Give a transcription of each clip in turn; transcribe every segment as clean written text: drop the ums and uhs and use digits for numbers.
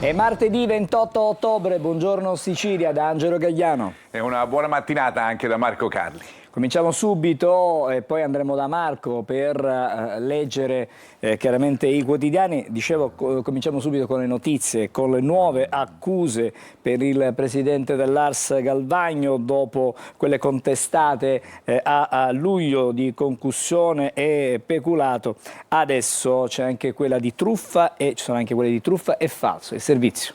È martedì 28 ottobre, buongiorno Sicilia da Angelo Gagliano. E una buona mattinata anche da Marco Carli. Cominciamo subito e poi andremo da Marco per leggere chiaramente i quotidiani. Dicevo, cominciamo subito con le notizie, con le nuove accuse per il presidente dell'Ars Galvagno dopo quelle contestate a luglio di concussione e peculato. Adesso c'è anche quella di truffa e ci sono anche quelle di truffa e falso, il servizio.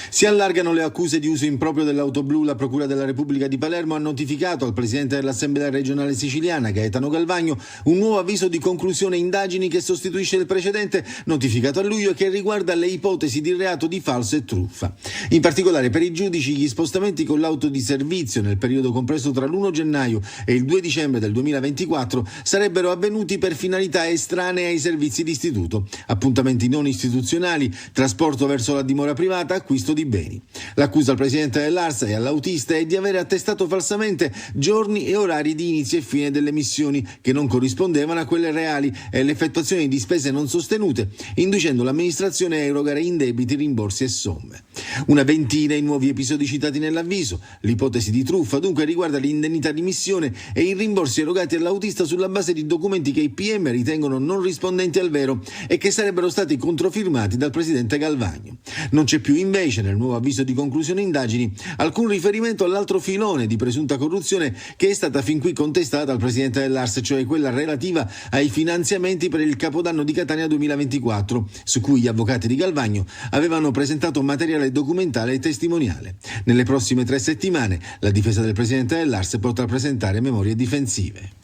Si allargano le accuse di uso improprio dell'auto blu. La Procura della Repubblica di Palermo ha notificato al presidente dell'Assemblea regionale siciliana, Gaetano Galvagno, un nuovo avviso di conclusione indagini che sostituisce il precedente notificato a luglio e che riguarda le ipotesi di reato di falso e truffa. In particolare per i giudici gli spostamenti con l'auto di servizio nel periodo compreso tra l'1 gennaio e il 2 dicembre del 2024 sarebbero avvenuti per finalità estranee ai servizi di istituto, appuntamenti non istituzionali, trasporto verso la dimora privata, acquisto di beni. L'accusa al presidente dell'Ars e all'autista è di avere attestato falsamente giorni e orari di inizio e fine delle missioni che non corrispondevano a quelle reali e l'effettuazione di spese non sostenute, inducendo l'amministrazione a erogare indebiti, rimborsi e somme. Una ventina i nuovi episodi citati nell'avviso. L'ipotesi di truffa dunque riguarda l'indennità di missione e i rimborsi erogati all'autista sulla base di documenti che i PM ritengono non rispondenti al vero e che sarebbero stati controfirmati dal presidente Galvagno. Non c'è più invece nel nuovo avviso di conclusione indagini alcun riferimento all'altro filone di presunta corruzione che è stata fin qui contestata al presidente dell'Ars, cioè quella relativa ai finanziamenti per il Capodanno di Catania 2024, su cui gli avvocati di Galvagno avevano presentato materiale documentale e testimoniale. Nelle prossime 3 settimane la difesa del presidente dell'Ars potrà presentare memorie difensive.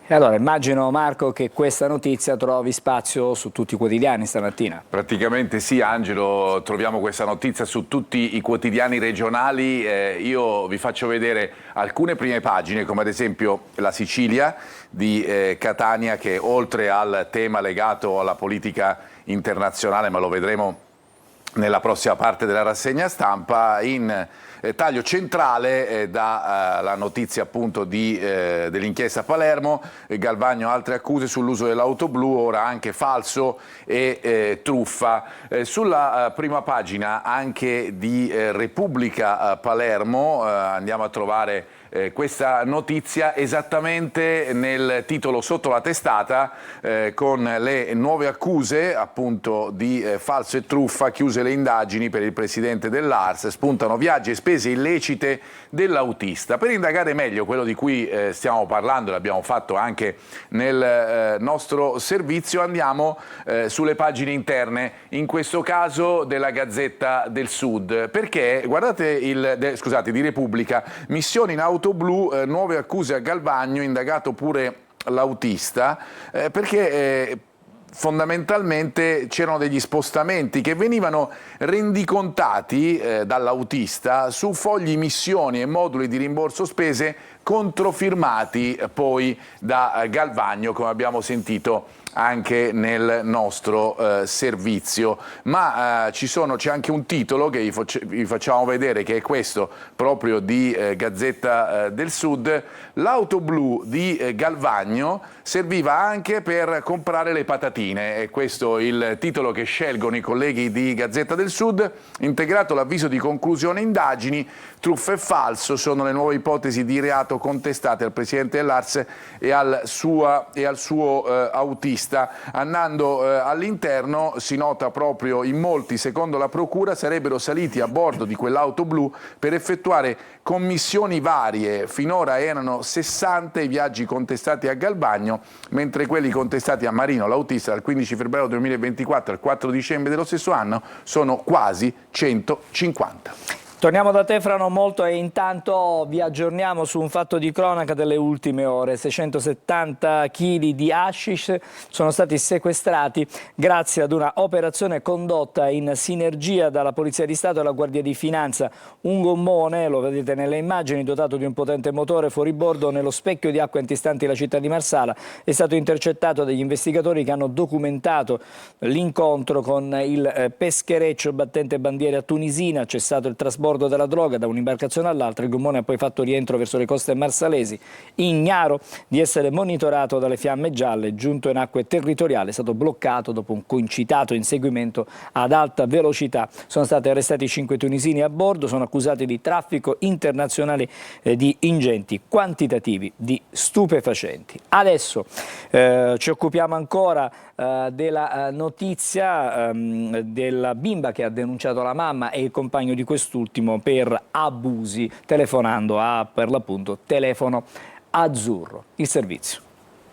E allora immagino, Marco, che questa notizia trovi spazio su tutti i quotidiani stamattina. Praticamente sì, Angelo, troviamo questa notizia su tutti i quotidiani regionali. Io vi faccio vedere alcune prime pagine, come ad esempio La Sicilia di Catania, che oltre al tema legato alla politica internazionale, ma lo vedremo nella prossima parte della rassegna stampa, in taglio centrale la notizia appunto dell'inchiesta a Palermo. Galvagno altre accuse sull'uso dell'auto blu, ora anche falso e truffa. Sulla prima pagina anche di Repubblica Palermo andiamo a trovare questa notizia esattamente nel titolo sotto la testata, con le nuove accuse appunto di falso e truffa, chiuse le indagini per il presidente dell'Ars, spuntano viaggi e spese illecite dell'autista. Per indagare meglio quello di cui stiamo parlando, l'abbiamo fatto anche nel nostro servizio, andiamo sulle pagine interne, in questo caso della Gazzetta del Sud, perché guardate di Repubblica, missioni in auto blu, nuove accuse a Galvagno, indagato pure l'autista, perché fondamentalmente c'erano degli spostamenti che venivano rendicontati dall'autista su fogli missioni e moduli di rimborso spese controfirmati poi da Galvagno, come abbiamo sentito anche nel nostro servizio. Ma c'è anche un titolo che vi facciamo vedere, che è questo proprio di Gazzetta del Sud: l'auto blu di Galvagno serviva anche per comprare le patatine. E questo è il titolo che scelgono i colleghi di Gazzetta del Sud. Integrato l'avviso di conclusione indagini, truffa e falso sono le nuove ipotesi di reato contestate al presidente dell'Ars e al suo autista. Andando all'interno si nota proprio in molti, secondo la procura, sarebbero saliti a bordo di quell'auto blu per effettuare commissioni varie. Finora erano 60 i viaggi contestati a Galvagno, mentre quelli contestati a Marino, l'autista, dal 15 febbraio 2024 al 4 dicembre dello stesso anno sono quasi 150. Torniamo da te fra non molto e intanto vi aggiorniamo su un fatto di cronaca delle ultime ore. 670 kg di hashish sono stati sequestrati grazie ad una operazione condotta in sinergia dalla Polizia di Stato e la Guardia di Finanza. Un gommone, lo vedete nelle immagini, dotato di un potente motore fuoribordo nello specchio di acqua antistanti la città di Marsala, è stato intercettato dagli investigatori che hanno documentato l'incontro con il peschereccio battente bandiera tunisina, cessato il trasporto bordo della droga da un'imbarcazione all'altra. Il gommone ha poi fatto rientro verso le coste marsalesi, ignaro di essere monitorato dalle fiamme gialle. Giunto in acque territoriali, è stato bloccato dopo un concitato inseguimento ad alta velocità. Sono stati arrestati 5 tunisini a bordo, sono accusati di traffico internazionale di ingenti quantitativi di stupefacenti. Adesso ci occupiamo ancora della notizia della bimba che ha denunciato la mamma e il compagno di quest'ultimo per abusi telefonando a, per l'appunto, Telefono Azzurro, il servizio.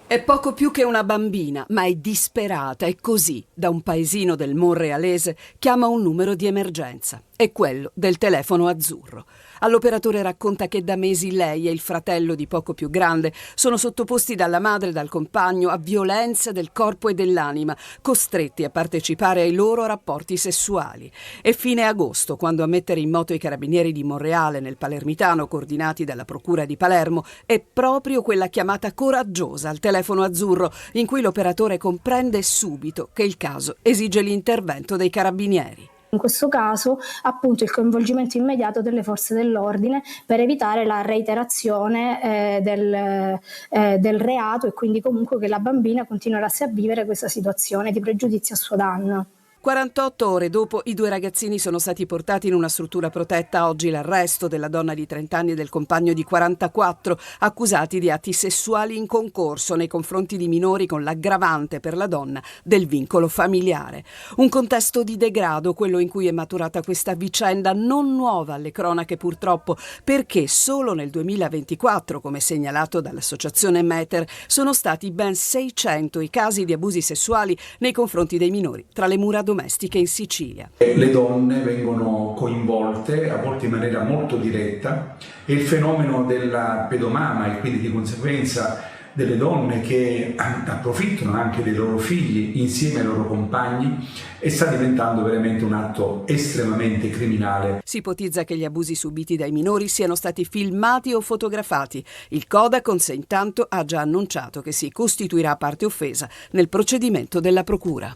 È poco più che una bambina, ma è disperata e così, da un paesino del Monrealese, chiama un numero di emergenza. È quello del Telefono Azzurro. All'operatore racconta che da mesi lei e il fratello di poco più grande sono sottoposti dalla madre e dal compagno a violenza del corpo e dell'anima, costretti a partecipare ai loro rapporti sessuali. È fine agosto quando a mettere in moto i carabinieri di Monreale nel Palermitano, coordinati dalla Procura di Palermo, è proprio quella chiamata coraggiosa al Telefono Azzurro in cui l'operatore comprende subito che il caso esige l'intervento dei carabinieri. In questo caso, appunto, il coinvolgimento immediato delle forze dell'ordine per evitare la reiterazione del reato e quindi comunque che la bambina continuasse a vivere questa situazione di pregiudizio a suo danno. 48 ore dopo, i 2 ragazzini sono stati portati in una struttura protetta. Oggi l'arresto della donna di 30 anni e del compagno di 44, accusati di atti sessuali in concorso nei confronti di minori, con l'aggravante per la donna del vincolo familiare. Un contesto di degrado, quello in cui è maturata questa vicenda, non nuova alle cronache purtroppo, perché solo nel 2024, come segnalato dall'associazione Meter, sono stati ben 600 i casi di abusi sessuali nei confronti dei minori tra le mura domestiche in Sicilia. Le donne vengono coinvolte, a volte in maniera molto diretta, e il fenomeno della pedomama e quindi di conseguenza delle donne che approfittano anche dei loro figli insieme ai loro compagni e sta diventando veramente un atto estremamente criminale. Si ipotizza che gli abusi subiti dai minori siano stati filmati o fotografati. Il Codacons intanto ha già annunciato che si costituirà parte offesa nel procedimento della Procura.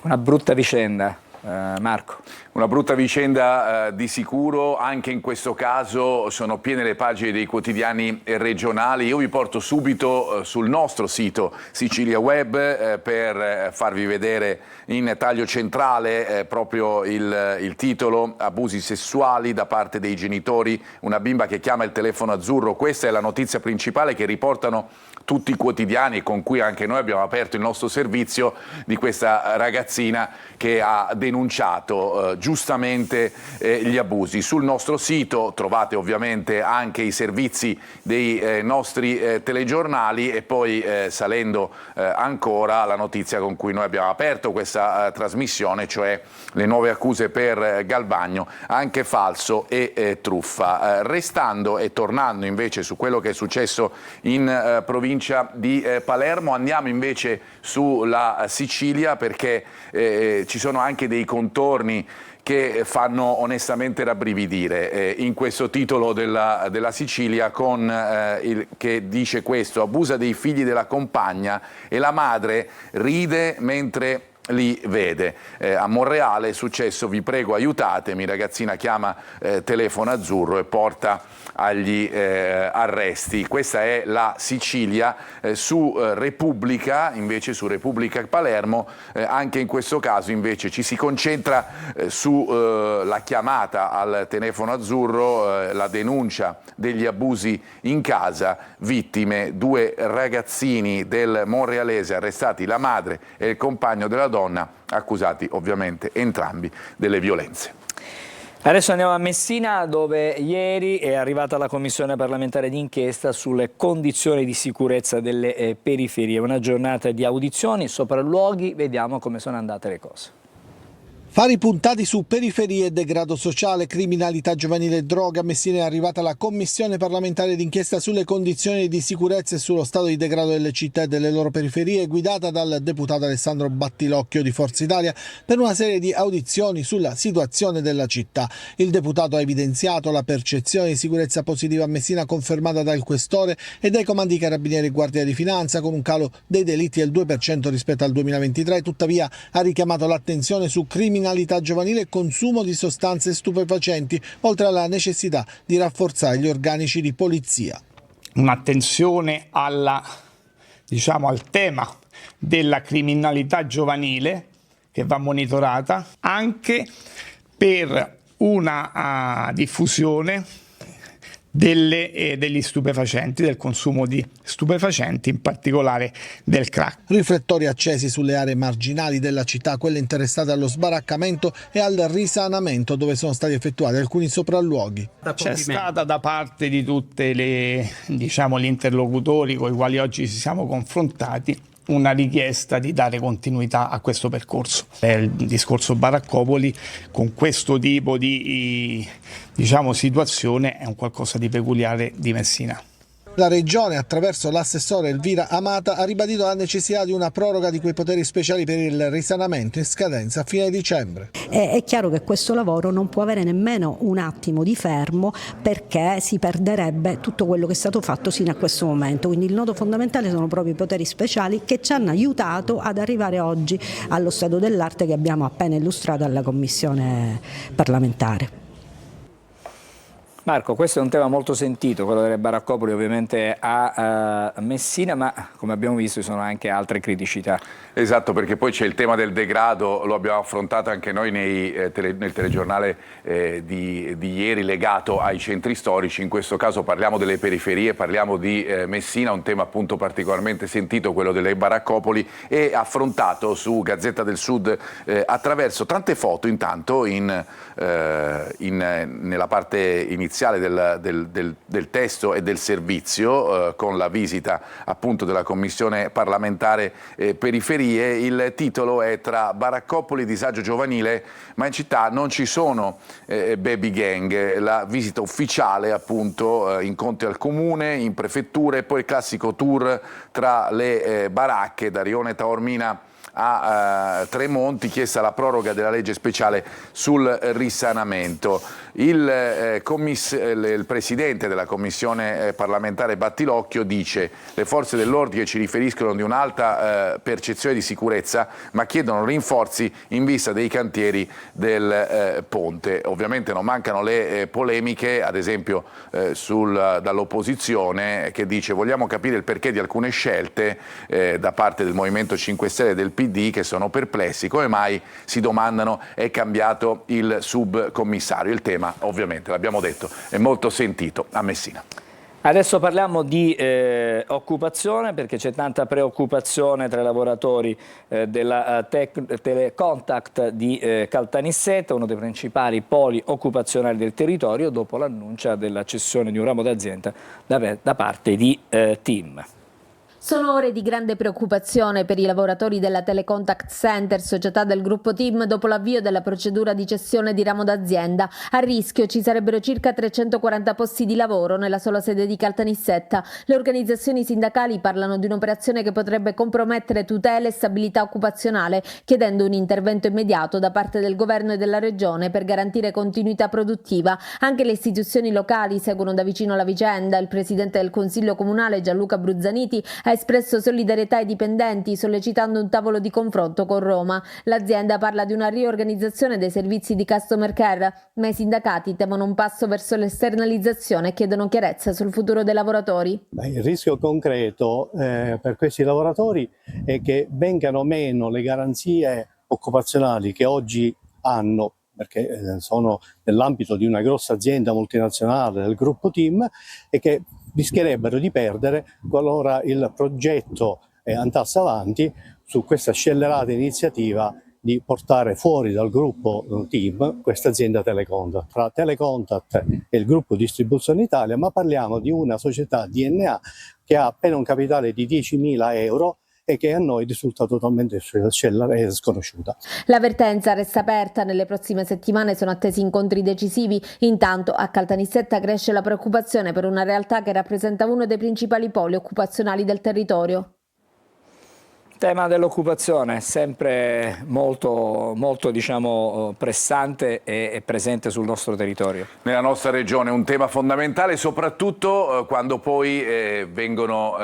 Una brutta vicenda, Marco. Una brutta vicenda di sicuro, anche in questo caso sono piene le pagine dei quotidiani regionali. Io vi porto subito sul nostro sito Sicilia Web per farvi vedere in taglio centrale proprio il titolo: abusi sessuali da parte dei genitori, una bimba che chiama il Telefono Azzurro. Questa è la notizia principale che riportano tutti i quotidiani e con cui anche noi abbiamo aperto il nostro servizio, di questa ragazzina che ha denunciato giustamente gli abusi. Sul nostro sito trovate ovviamente anche i servizi dei nostri telegiornali e poi salendo ancora la notizia con cui noi abbiamo aperto questa trasmissione, cioè le nuove accuse per Galvagno, anche falso e truffa. Restando e tornando invece su quello che è successo in provincia di Palermo, andiamo invece sulla Sicilia perché ci sono anche dei contorni che fanno onestamente rabbrividire in questo titolo della Sicilia, che dice questo: abusa dei figli della compagna e la madre ride mentre li vede. A Monreale è successo, vi prego aiutatemi, ragazzina chiama Telefono Azzurro e porta agli arresti. Questa è la Sicilia. Su Repubblica, invece, su Repubblica Palermo, anche in questo caso invece ci si concentra sulla chiamata al Telefono Azzurro, la denuncia degli abusi in casa, vittime 2 ragazzini del Monrealese arrestati, la madre e il compagno della donna, accusati ovviamente entrambi delle violenze. Adesso andiamo a Messina, dove ieri è arrivata la commissione parlamentare d'inchiesta sulle condizioni di sicurezza delle periferie. Una giornata di audizioni, sopralluoghi, vediamo come sono andate le cose. Fari puntati su periferie, degrado sociale, criminalità giovanile e droga. A Messina è arrivata la commissione parlamentare d'inchiesta sulle condizioni di sicurezza e sullo stato di degrado delle città e delle loro periferie, guidata dal deputato Alessandro Battilocchio di Forza Italia, per una serie di audizioni sulla situazione della città. Il deputato ha evidenziato la percezione di sicurezza positiva a Messina, confermata dal questore e dai comandi carabinieri e guardia di finanza, con un calo dei delitti del 2% rispetto al 2023. Tuttavia ha richiamato l'attenzione su criminalità criminalità giovanile e consumo di sostanze stupefacenti, oltre alla necessità di rafforzare gli organici di polizia. Un'attenzione al tema della criminalità giovanile che va monitorata anche per una diffusione degli stupefacenti, del consumo di stupefacenti, in particolare del crack. Riflettori accesi sulle aree marginali della città, quelle interessate allo sbaraccamento e al risanamento, dove sono stati effettuati alcuni sopralluoghi. C'è stata da parte di tutte gli interlocutori con i quali oggi ci siamo confrontati una richiesta di dare continuità a questo percorso. Il discorso baraccopoli con questo tipo di situazione è un qualcosa di peculiare di Messina. La Regione, attraverso l'assessore Elvira Amata, ha ribadito la necessità di una proroga di quei poteri speciali per il risanamento in scadenza a fine dicembre. È chiaro che questo lavoro non può avere nemmeno un attimo di fermo, perché si perderebbe tutto quello che è stato fatto sino a questo momento. Quindi il nodo fondamentale sono proprio i poteri speciali che ci hanno aiutato ad arrivare oggi allo stato dell'arte che abbiamo appena illustrato alla Commissione parlamentare. Marco, questo è un tema molto sentito, quello delle baraccopoli ovviamente a Messina, ma come abbiamo visto ci sono anche altre criticità. Esatto, perché poi c'è il tema del degrado, lo abbiamo affrontato anche noi nel telegiornale di ieri legato ai centri storici. In questo caso parliamo delle periferie, parliamo di Messina, un tema appunto particolarmente sentito, quello delle baraccopoli, e affrontato su Gazzetta del Sud attraverso tante foto intanto nella parte iniziale del testo e del servizio, con la visita appunto della Commissione parlamentare periferie. Il titolo è "Tra baraccopoli e disagio giovanile, ma in città non ci sono baby gang". La visita ufficiale appunto, incontri al comune, in prefettura e poi il classico tour tra le baracche da Rione Taormina a Tremonti, chiesta la proroga della legge speciale sul risanamento. Il presidente della commissione parlamentare Battilocchio dice: le forze dell'ordine ci riferiscono di un'alta percezione di sicurezza, ma chiedono rinforzi in vista dei cantieri del ponte. Ovviamente non mancano le polemiche, ad esempio dall'opposizione, che dice: vogliamo capire il perché di alcune scelte da parte del Movimento 5 Stelle e del PD, che sono perplessi. Come mai, si domandano, è cambiato il subcommissario? Il tema, ovviamente, l'abbiamo detto, è molto sentito a Messina. Adesso parliamo di occupazione, perché c'è tanta preoccupazione tra i lavoratori della Telecontact di Caltanissetta, uno dei principali poli occupazionali del territorio, dopo l'annuncio della cessione di un ramo d'azienda da parte di TIM. Sono ore di grande preoccupazione per i lavoratori della Telecontact Center, società del gruppo TIM, dopo l'avvio della procedura di cessione di ramo d'azienda. A rischio ci sarebbero circa 340 posti di lavoro nella sola sede di Caltanissetta. Le organizzazioni sindacali parlano di un'operazione che potrebbe compromettere tutele e stabilità occupazionale, chiedendo un intervento immediato da parte del governo e della regione per garantire continuità produttiva. Anche le istituzioni locali seguono da vicino la vicenda. Il presidente del Consiglio Comunale, Gianluca Bruzzaniti, ha espresso solidarietà ai dipendenti, sollecitando un tavolo di confronto con Roma. L'azienda parla di una riorganizzazione dei servizi di customer care, ma i sindacati temono un passo verso l'esternalizzazione e chiedono chiarezza sul futuro dei lavoratori. Il rischio concreto per questi lavoratori è che vengano meno le garanzie occupazionali che oggi hanno, perché sono nell'ambito di una grossa azienda multinazionale del gruppo TIM, e che rischierebbero di perdere qualora il progetto andasse avanti su questa scellerata iniziativa di portare fuori dal gruppo TIM questa azienda Telecontact. Tra Telecontact e il gruppo Distribuzione Italia, ma parliamo di una società DNA che ha appena un capitale di 10.000 euro e che a noi risulta totalmente sconosciuta. L'avvertenza resta aperta, nelle prossime settimane sono attesi incontri decisivi. Intanto a Caltanissetta cresce la preoccupazione per una realtà che rappresenta uno dei principali poli occupazionali del territorio. Tema dell'occupazione sempre molto diciamo, pressante e presente sul nostro territorio. Nella nostra regione un tema fondamentale, soprattutto quando poi vengono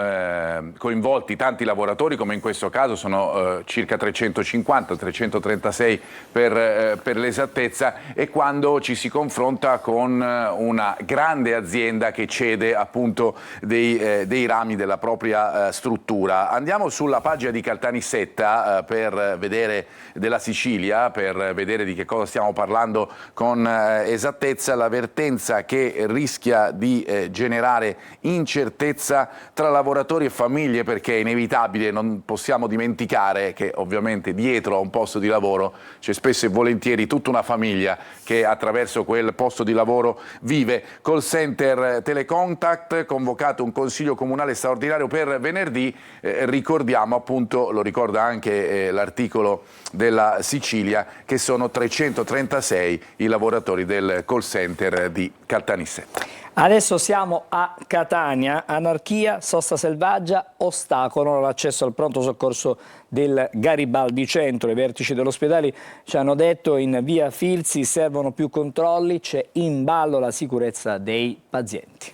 coinvolti tanti lavoratori, come in questo caso sono circa 350, 336 per l'esattezza, e quando ci si confronta con una grande azienda che cede appunto dei rami della propria struttura. Andiamo sulla pagina di Caltanissetta per vedere della Sicilia, per vedere di che cosa stiamo parlando con esattezza. L'avvertenza che rischia di generare incertezza tra lavoratori e famiglie, perché è inevitabile, non possiamo dimenticare che ovviamente dietro a un posto di lavoro c'è spesso e volentieri tutta una famiglia che attraverso quel posto di lavoro vive. Call center Telecontact, convocato un consiglio comunale straordinario per venerdì, ricordiamo appunto, lo ricorda anche l'articolo della Sicilia, che sono 336 i lavoratori del call center di Caltanissetta. Adesso siamo a Catania, anarchia, sosta selvaggia, ostacolano l'accesso al pronto soccorso del Garibaldi Centro. I vertici dell'ospedale ci hanno detto in via Filzi servono più controlli, c'è in ballo la sicurezza dei pazienti.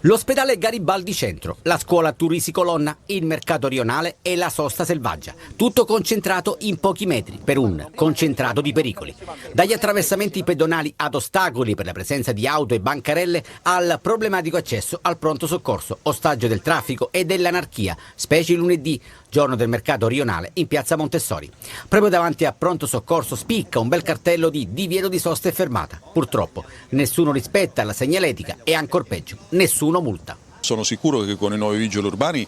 L'ospedale Garibaldi Centro, la scuola Turrisi Colonna, il mercato rionale e la sosta selvaggia. Tutto concentrato in pochi metri per un concentrato di pericoli. Dagli attraversamenti pedonali ad ostacoli per la presenza di auto e bancarelle al problematico accesso al pronto soccorso, ostaggio del traffico e dell'anarchia, specie lunedì, giorno del mercato rionale in piazza Montessori. Proprio davanti a pronto soccorso spicca un bel cartello di divieto di sosta e fermata. Purtroppo nessuno rispetta la segnaletica e ancor peggio, nessuno multa. Sono sicuro che con i nuovi vigili urbani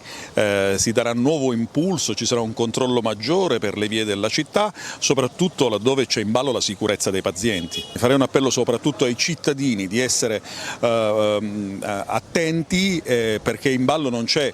si darà nuovo impulso, ci sarà un controllo maggiore per le vie della città, soprattutto laddove c'è in ballo la sicurezza dei pazienti. Farei un appello soprattutto ai cittadini di essere attenti perché in ballo non c'è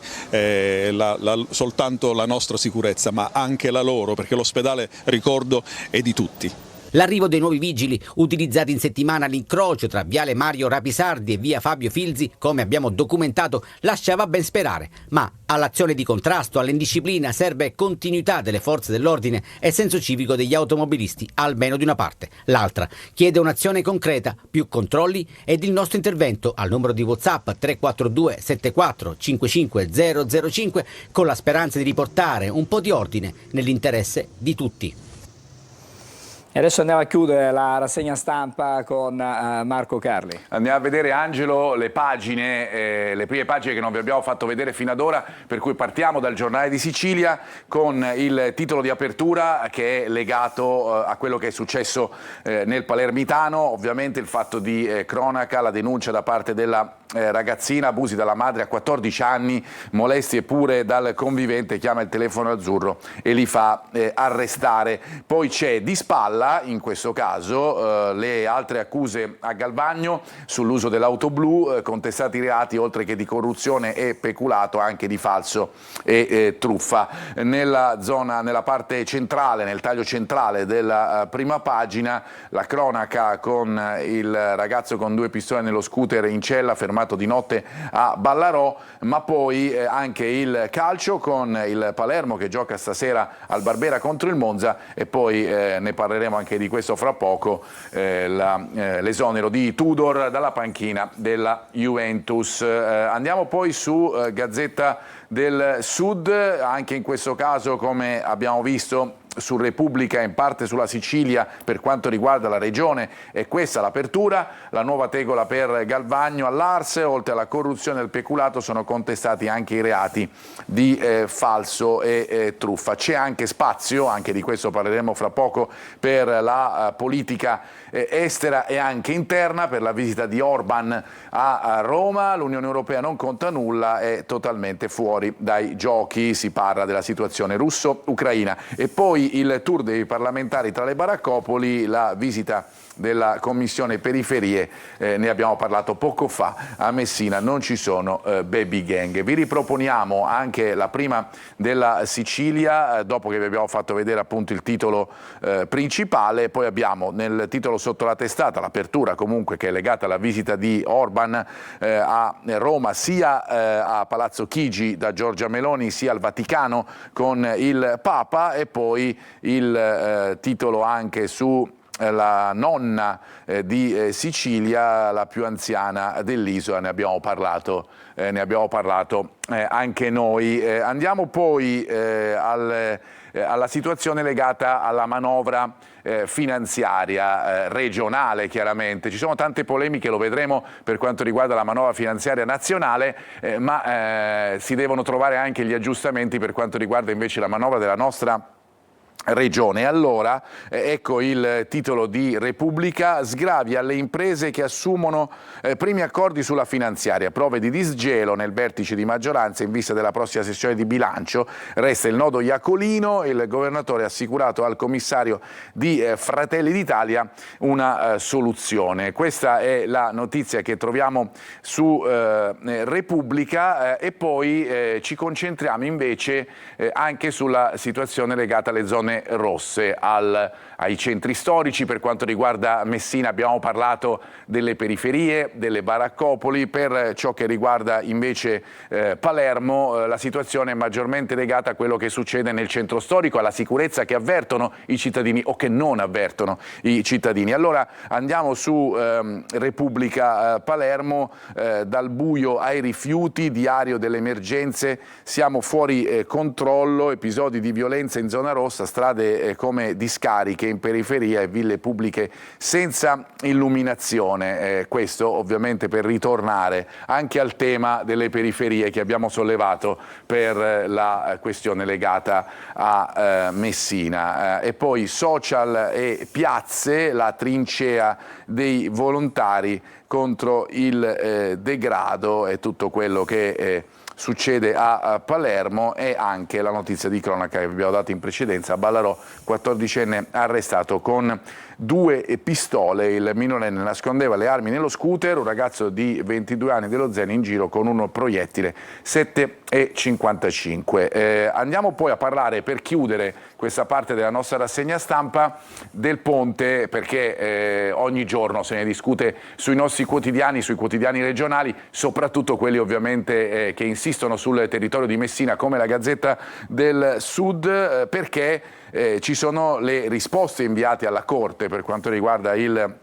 soltanto la nostra sicurezza, ma anche la loro, perché l'ospedale, ricordo, è di tutti. L'arrivo dei nuovi vigili, utilizzati in settimana all'incrocio tra viale Mario Rapisardi e via Fabio Filzi, come abbiamo documentato, lasciava ben sperare. Ma all'azione di contrasto, all'indisciplina, serve continuità delle forze dell'ordine e senso civico degli automobilisti, almeno di una parte. L'altra chiede un'azione concreta, più controlli ed il nostro intervento al numero di WhatsApp 342 74 55 005 con la speranza di riportare un po' di ordine nell'interesse di tutti. E adesso andiamo a chiudere la rassegna stampa con Marco Carli. Andiamo a vedere, Angelo, le prime pagine che non vi abbiamo fatto vedere fino ad ora, per cui partiamo dal Giornale di Sicilia con il titolo di apertura che è legato a quello che è successo nel Palermitano. Ovviamente il fatto di cronaca, la denuncia da parte della ragazzina, abusi dalla madre a 14 anni, molestie pure dal convivente, chiama il telefono azzurro e li fa arrestare. Poi c'è di spalla, in questo caso, le altre accuse a Galvagno sull'uso dell'auto blu, contestati i reati oltre che di corruzione e peculato anche di falso e truffa. Nella parte centrale, nel taglio centrale della prima pagina, la cronaca con il ragazzo con 2 pistole nello scooter in cella fermato di notte a Ballarò, ma poi anche il calcio con il Palermo che gioca stasera al Barbera contro il Monza, e poi ne parleremo anche di questo fra poco, l'esonero di Tudor dalla panchina della Juventus. Andiamo poi su Gazzetta del Sud, anche in questo caso, come abbiamo visto, su Repubblica, in parte sulla Sicilia per quanto riguarda la regione, e questa l'apertura, la nuova tegola per Galvagno all'Ars, oltre alla corruzione e al peculato sono contestati anche i reati di falso e truffa. C'è anche spazio, anche di questo parleremo fra poco, per la politica estera e anche interna, per la visita di Orban a Roma. L'Unione Europea non conta nulla, è totalmente fuori dai giochi, si parla della situazione russo-ucraina. E poi poi il tour dei parlamentari tra le baraccopoli, la visita della Commissione Periferie, ne abbiamo parlato poco fa, a Messina non ci sono baby gang. Vi riproponiamo anche la prima della Sicilia, dopo che vi abbiamo fatto vedere appunto il titolo principale, poi abbiamo nel titolo sotto la testata l'apertura comunque che è legata alla visita di Orban a Roma, sia a Palazzo Chigi da Giorgia Meloni, sia al Vaticano con il Papa, e poi il titolo anche su la nonna di Sicilia, la più anziana dell'isola, ne abbiamo parlato anche noi. Andiamo poi alla situazione legata alla manovra finanziaria regionale, chiaramente. Ci sono tante polemiche, lo vedremo, per quanto riguarda la manovra finanziaria nazionale, ma si devono trovare anche gli aggiustamenti per quanto riguarda invece la manovra della nostra regione. Allora, ecco il titolo di Repubblica: sgravi alle imprese che assumono primi accordi sulla finanziaria, prove di disgelo nel vertice di maggioranza in vista della prossima sessione di bilancio, resta il nodo Iacolino, il governatore ha assicurato al commissario di Fratelli d'Italia una soluzione. Questa è la notizia che troviamo su Repubblica, e poi ci concentriamo invece anche sulla situazione legata alle zone rosse, ai centri storici. Per quanto riguarda Messina abbiamo parlato delle periferie, delle baraccopoli. Per ciò che riguarda invece Palermo, la situazione è maggiormente legata a quello che succede nel centro storico, alla sicurezza che avvertono i cittadini o che non avvertono i cittadini. Allora andiamo su Repubblica Palermo, dal buio ai rifiuti, diario delle emergenze, siamo fuori controllo, episodi di violenza in zona rossa, strade come discariche in periferia e ville pubbliche senza illuminazione. Questo ovviamente per ritornare anche al tema delle periferie che abbiamo sollevato per la questione legata a Messina. E poi social e piazze, la trincea dei volontari contro il degrado e tutto quello che succede a Palermo, e anche la notizia di cronaca che vi abbiamo dato in precedenza: a Ballarò 14enne arrestato con 2 pistole, il minorenne nascondeva le armi nello scooter, un ragazzo di 22 anni dello Zeni in giro con un proiettile 7,55. Andiamo poi a parlare, per chiudere questa parte della nostra rassegna stampa, del ponte, perché ogni giorno se ne discute sui nostri quotidiani, sui quotidiani regionali, soprattutto quelli ovviamente che insistono sul territorio di Messina come la Gazzetta del Sud, perché ci sono le risposte inviate alla Corte per quanto riguarda il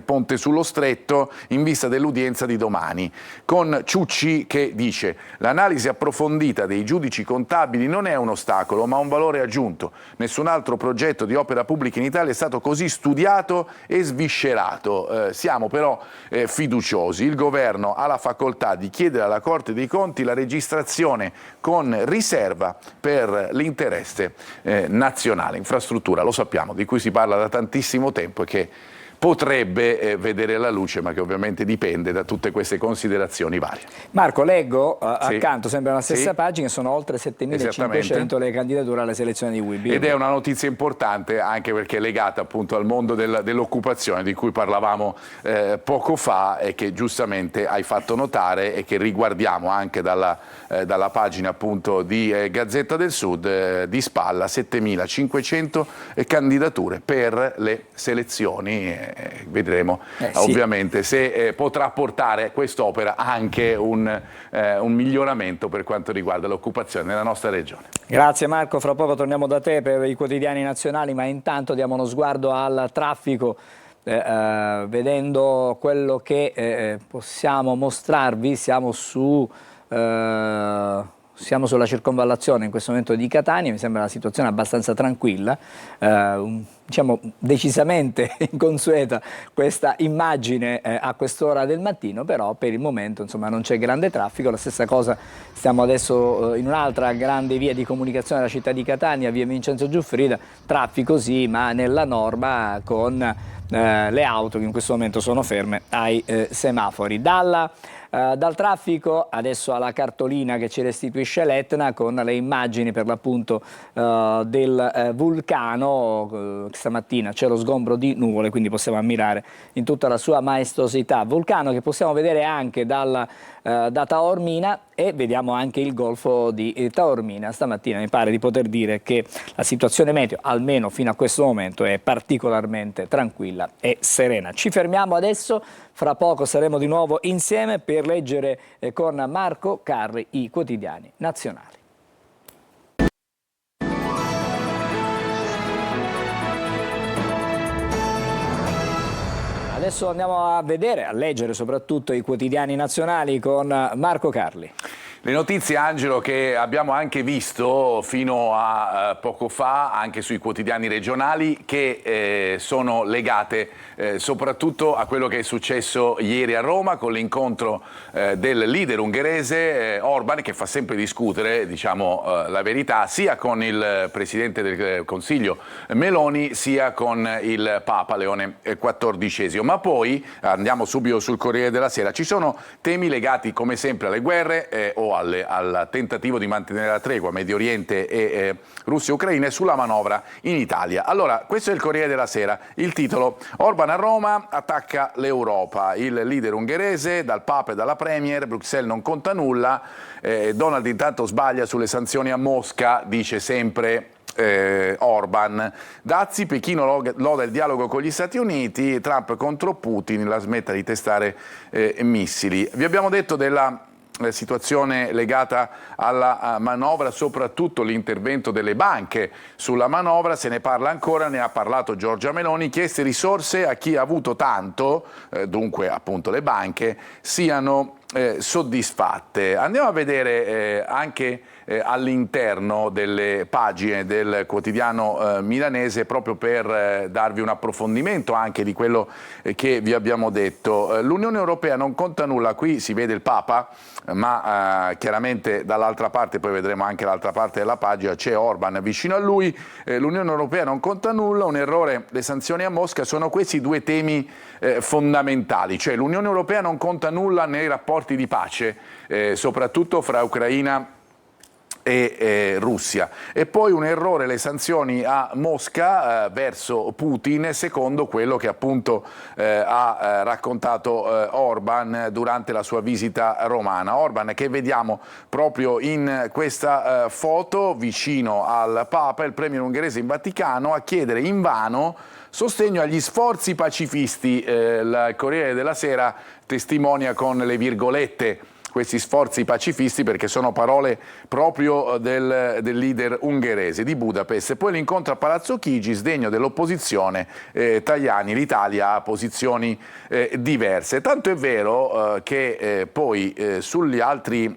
ponte sullo Stretto in vista dell'udienza di domani, con Ciucci che dice: l'analisi approfondita dei giudici contabili non è un ostacolo ma un valore aggiunto. Nessun altro progetto di opera pubblica in Italia è stato così studiato e sviscerato. Siamo però fiduciosi. Il governo ha la facoltà di chiedere alla Corte dei Conti la registrazione con riserva per l'interesse nazionale. Infrastruttura, lo sappiamo, di cui si parla da tantissimo tempo e che potrebbe vedere la luce, ma che ovviamente dipende da tutte queste considerazioni varie. Marco, leggo Sì. accanto, sempre alla stessa Sì. pagina, sono oltre 7.500 le candidature alle selezioni di WIB. Ed è una notizia importante anche perché è legata appunto al mondo dell'occupazione di cui parlavamo poco fa e che giustamente hai fatto notare e che riguardiamo anche dalla pagina appunto di Gazzetta del Sud, di spalla 7.500 candidature per le selezioni. Vedremo sì. ovviamente se potrà portare quest'opera anche un miglioramento per quanto riguarda l'occupazione nella nostra regione. Grazie Marco, fra poco torniamo da te per i quotidiani nazionali, ma intanto diamo uno sguardo al traffico, vedendo quello che possiamo mostrarvi. Siamo sulla circonvallazione in questo momento di Catania, mi sembra una situazione abbastanza tranquilla, diciamo decisamente inconsueta questa immagine a quest'ora del mattino, però per il momento insomma non c'è grande traffico. La stessa cosa, stiamo adesso in un'altra grande via di comunicazione della città di Catania, via Vincenzo Giuffrida, traffico sì, ma nella norma, con le auto che in questo momento sono ferme ai semafori. Dalla dal traffico adesso alla cartolina che ci restituisce l'Etna con le immagini per l'appunto del vulcano. Stamattina c'è lo sgombro di nuvole, quindi possiamo ammirare in tutta la sua maestosità. Vulcano che possiamo vedere anche da Taormina, e vediamo anche il golfo di Taormina. Stamattina mi pare di poter dire che la situazione meteo, almeno fino a questo momento, è particolarmente tranquilla e serena. Ci fermiamo adesso, fra poco saremo di nuovo insieme per leggere con Marco Carli i quotidiani nazionali. Adesso andiamo a vedere, a leggere soprattutto i quotidiani nazionali con Marco Carli. Le notizie, Angelo, che abbiamo anche visto fino a poco fa anche sui quotidiani regionali, che sono legate soprattutto a quello che è successo ieri a Roma con l'incontro del leader ungherese Orban, che fa sempre discutere, diciamo la verità, sia con il Presidente del Consiglio Meloni sia con il Papa Leone XIV. Ma poi, andiamo subito sul Corriere della Sera, ci sono temi legati come sempre alle guerre o al tentativo di mantenere la tregua Medio Oriente e Russia e Ucraina, e sulla manovra in Italia. Allora, questo è il Corriere della Sera, il titolo: Orban a Roma attacca l'Europa, il leader ungherese, dal Papa e dalla Premier, Bruxelles non conta nulla, Donald intanto sbaglia sulle sanzioni a Mosca, dice sempre Orban. Dazi, Pechino loda il dialogo con gli Stati Uniti, Trump contro Putin, la smetta di testare missili. Vi abbiamo detto della situazione legata alla manovra, soprattutto l'intervento delle banche sulla manovra, se ne parla ancora, ne ha parlato Giorgia Meloni, chieste risorse a chi ha avuto tanto, dunque appunto le banche, siano soddisfatte. Andiamo a vedere anche all'interno delle pagine del quotidiano milanese, proprio per darvi un approfondimento anche di quello che vi abbiamo detto. L'Unione Europea non conta nulla, qui si vede il Papa, ma chiaramente dall'altra parte, poi vedremo anche l'altra parte della pagina, c'è Orban vicino a lui. L'Unione Europea non conta nulla, un errore, le sanzioni a Mosca. Sono questi due temi fondamentali, cioè l'Unione Europea non conta nulla nei rapporti di pace, soprattutto fra Ucraina e Russia, e poi un errore, le sanzioni a Mosca verso Putin, secondo quello che appunto ha raccontato Orban durante la sua visita romana. Orban, che vediamo proprio in questa foto vicino al Papa, il premier ungherese in Vaticano, a chiedere invano sostegno agli sforzi pacifisti. Il Corriere della Sera testimonia con le virgolette questi sforzi pacifisti, perché sono parole proprio del leader ungherese di Budapest. E poi l'incontro a Palazzo Chigi, sdegno dell'opposizione, Tajani, l'Italia ha posizioni diverse. Tanto è vero che poi sugli altri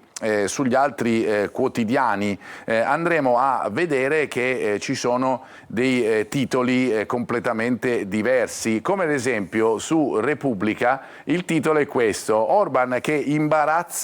quotidiani andremo a vedere che ci sono dei titoli completamente diversi, come ad esempio su Repubblica il titolo è questo: Orban che imbarazza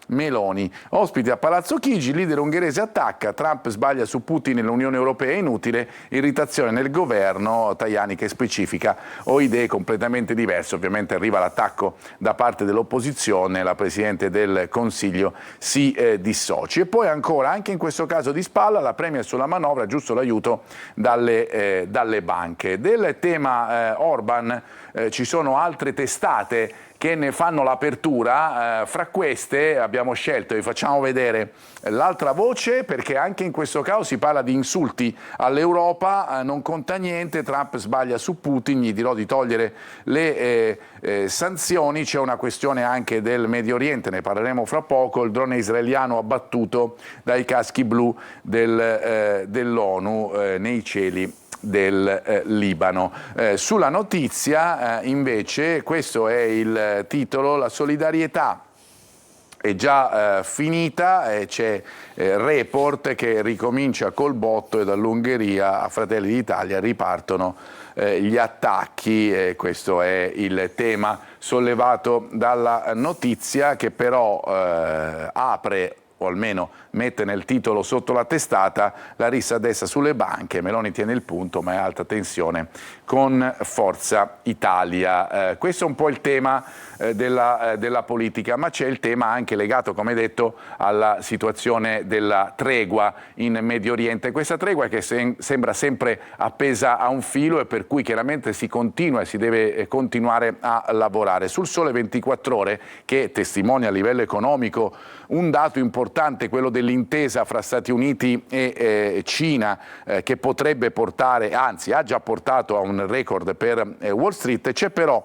Meloni. Ospite a Palazzo Chigi, il leader ungherese attacca, Trump sbaglia su Putin e l'Unione Europea è inutile, irritazione nel governo, Tajani che specifica ho idee completamente diverse. Ovviamente arriva l'attacco da parte dell'opposizione, la Presidente del Consiglio si dissoci. E poi ancora, anche in questo caso di spalla, la Premier sulla manovra, giusto l'aiuto dalle banche. Del tema Orban ci sono altre testate che ne fanno l'apertura, fra queste abbiamo scelto, vi facciamo vedere l'altra voce, perché anche in questo caso si parla di insulti all'Europa, non conta niente, Trump sbaglia su Putin, gli dirò di togliere le sanzioni. C'è una questione anche del Medio Oriente, ne parleremo fra poco, il drone israeliano abbattuto dai caschi blu dell'ONU nei cieli del Libano. Sulla notizia invece, questo è il titolo, la solidarietà è già finita, c'è Report che ricomincia col botto e dall'Ungheria a Fratelli d'Italia ripartono gli attacchi. Questo è il tema sollevato dalla notizia, che però apre, o almeno mette nel titolo sotto la testata, la rissa desta sulle banche, Meloni tiene il punto ma è alta tensione con Forza Italia. Questo è un po' il tema della politica, ma c'è il tema anche legato, come detto, alla situazione della tregua in Medio Oriente. Questa tregua che sembra sempre appesa a un filo e per cui chiaramente si continua e si deve continuare a lavorare. Sul Sole 24 Ore, che testimonia a livello economico un dato importante, quello dell'intesa fra Stati Uniti e Cina, che potrebbe portare, anzi ha già portato a un record per Wall Street, c'è però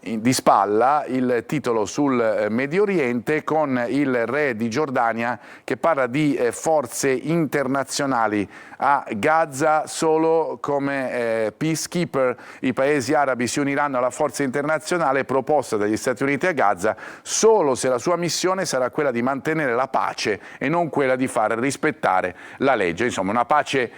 di spalla il titolo sul Medio Oriente con il re di Giordania che parla di forze internazionali a Gaza solo come peacekeeper. I paesi arabi si uniranno alla forza internazionale proposta dagli Stati Uniti a Gaza solo se la sua missione sarà quella di mantenere la pace e non quella di far rispettare la legge. Insomma, una pace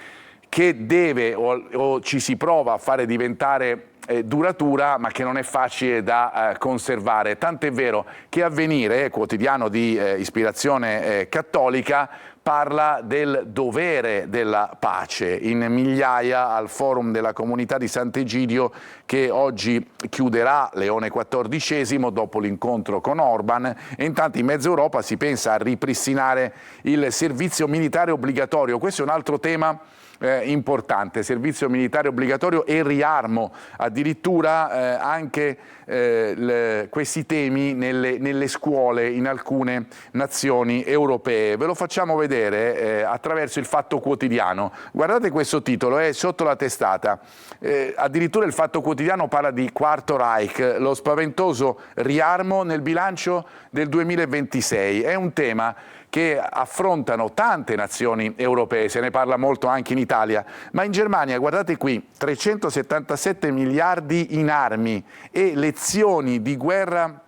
che deve o ci si prova a fare diventare duratura, ma che non è facile da conservare. Tant'è vero che Avvenire, quotidiano di ispirazione cattolica, parla del dovere della pace in migliaia al forum della comunità di Sant'Egidio che oggi chiuderà Leone XIV dopo l'incontro con Orban, e intanto in mezza Europa si pensa a ripristinare il servizio militare obbligatorio. Questo è un altro tema importante, servizio militare obbligatorio e riarmo, addirittura anche questi temi nelle scuole in alcune nazioni europee. Ve lo facciamo vedere attraverso il Fatto Quotidiano. Guardate questo titolo, è sotto la testata. Addirittura il Fatto Quotidiano parla di Quarto Reich, lo spaventoso riarmo nel bilancio del 2026. È un tema che affrontano tante nazioni europee, se ne parla molto anche in Italia, ma in Germania, guardate qui, 377 miliardi in armi e lezioni di guerra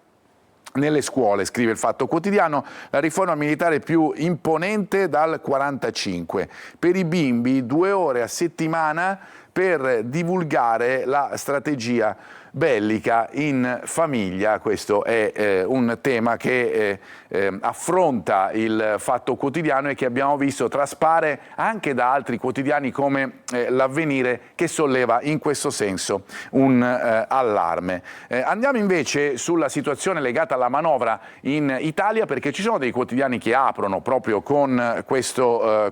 nelle scuole, scrive il Fatto Quotidiano, la riforma militare più imponente dal 1945. Per i bimbi 2 ore a settimana per divulgare la strategia bellica in famiglia. Questo è un tema che affronta il Fatto Quotidiano e che abbiamo visto traspare anche da altri quotidiani come l'Avvenire, che solleva in questo senso un allarme. Andiamo invece sulla situazione legata alla manovra in Italia, perché ci sono dei quotidiani che aprono proprio con questo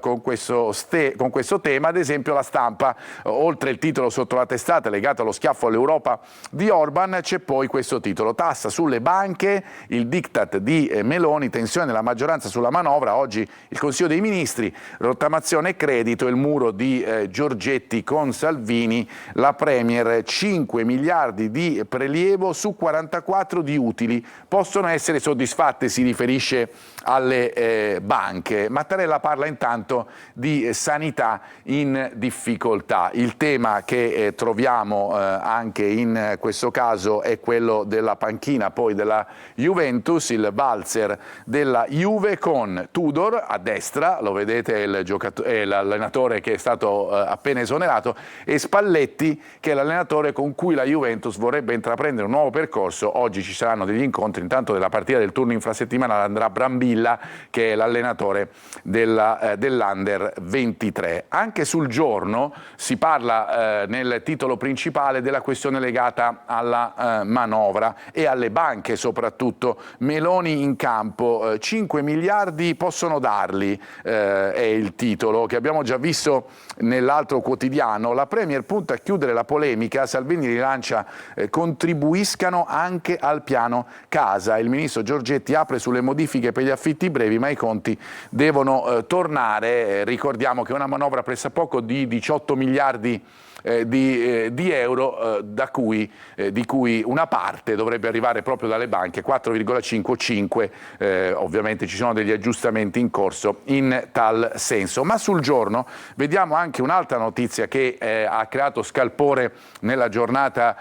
tema. Ad esempio La Stampa, oltre il titolo sotto la testata legato allo schiaffo all'Europa di Orban, c'è poi questo titolo: tassa sulle banche, il diktat di Meloni, tensione della maggioranza sulla manovra. Oggi il Consiglio dei Ministri, rottamazione e credito, il muro di Giorgetti con Salvini, la Premier, 5 miliardi di prelievo su 44 di utili possono essere soddisfatte, si riferisce alle banche. Mattarella parla intanto di sanità in difficoltà. Il tema che troviamo anche in questo caso è quello della panchina poi della Juventus, il valzer della Juve con Tudor a destra, lo vedete, è l'allenatore che è stato appena esonerato, e Spalletti, che è l'allenatore con cui la Juventus vorrebbe intraprendere un nuovo percorso. Oggi ci saranno degli incontri, intanto della partita del turno infrasettimanale andrà Brambilla, che è l'allenatore dell'Under 23. Anche sul Giorno si parla nel titolo principale della questione legata alla manovra e alle banche soprattutto. Meloni in campo, 5 miliardi possono darli, è il titolo che abbiamo già visto nell'altro quotidiano. La Premier punta a chiudere la polemica, Salvini rilancia contribuiscano anche al piano casa. Il ministro Giorgetti apre sulle modifiche per gli affitti brevi, ma i conti devono tornare. Ricordiamo che una manovra pressappoco di 18 miliardi di euro, di cui una parte dovrebbe arrivare proprio dalle banche, 4,5. Ovviamente ci sono degli aggiustamenti in corso in tal senso. Ma sul Giorno vediamo anche un'altra notizia che ha creato scalpore nella giornata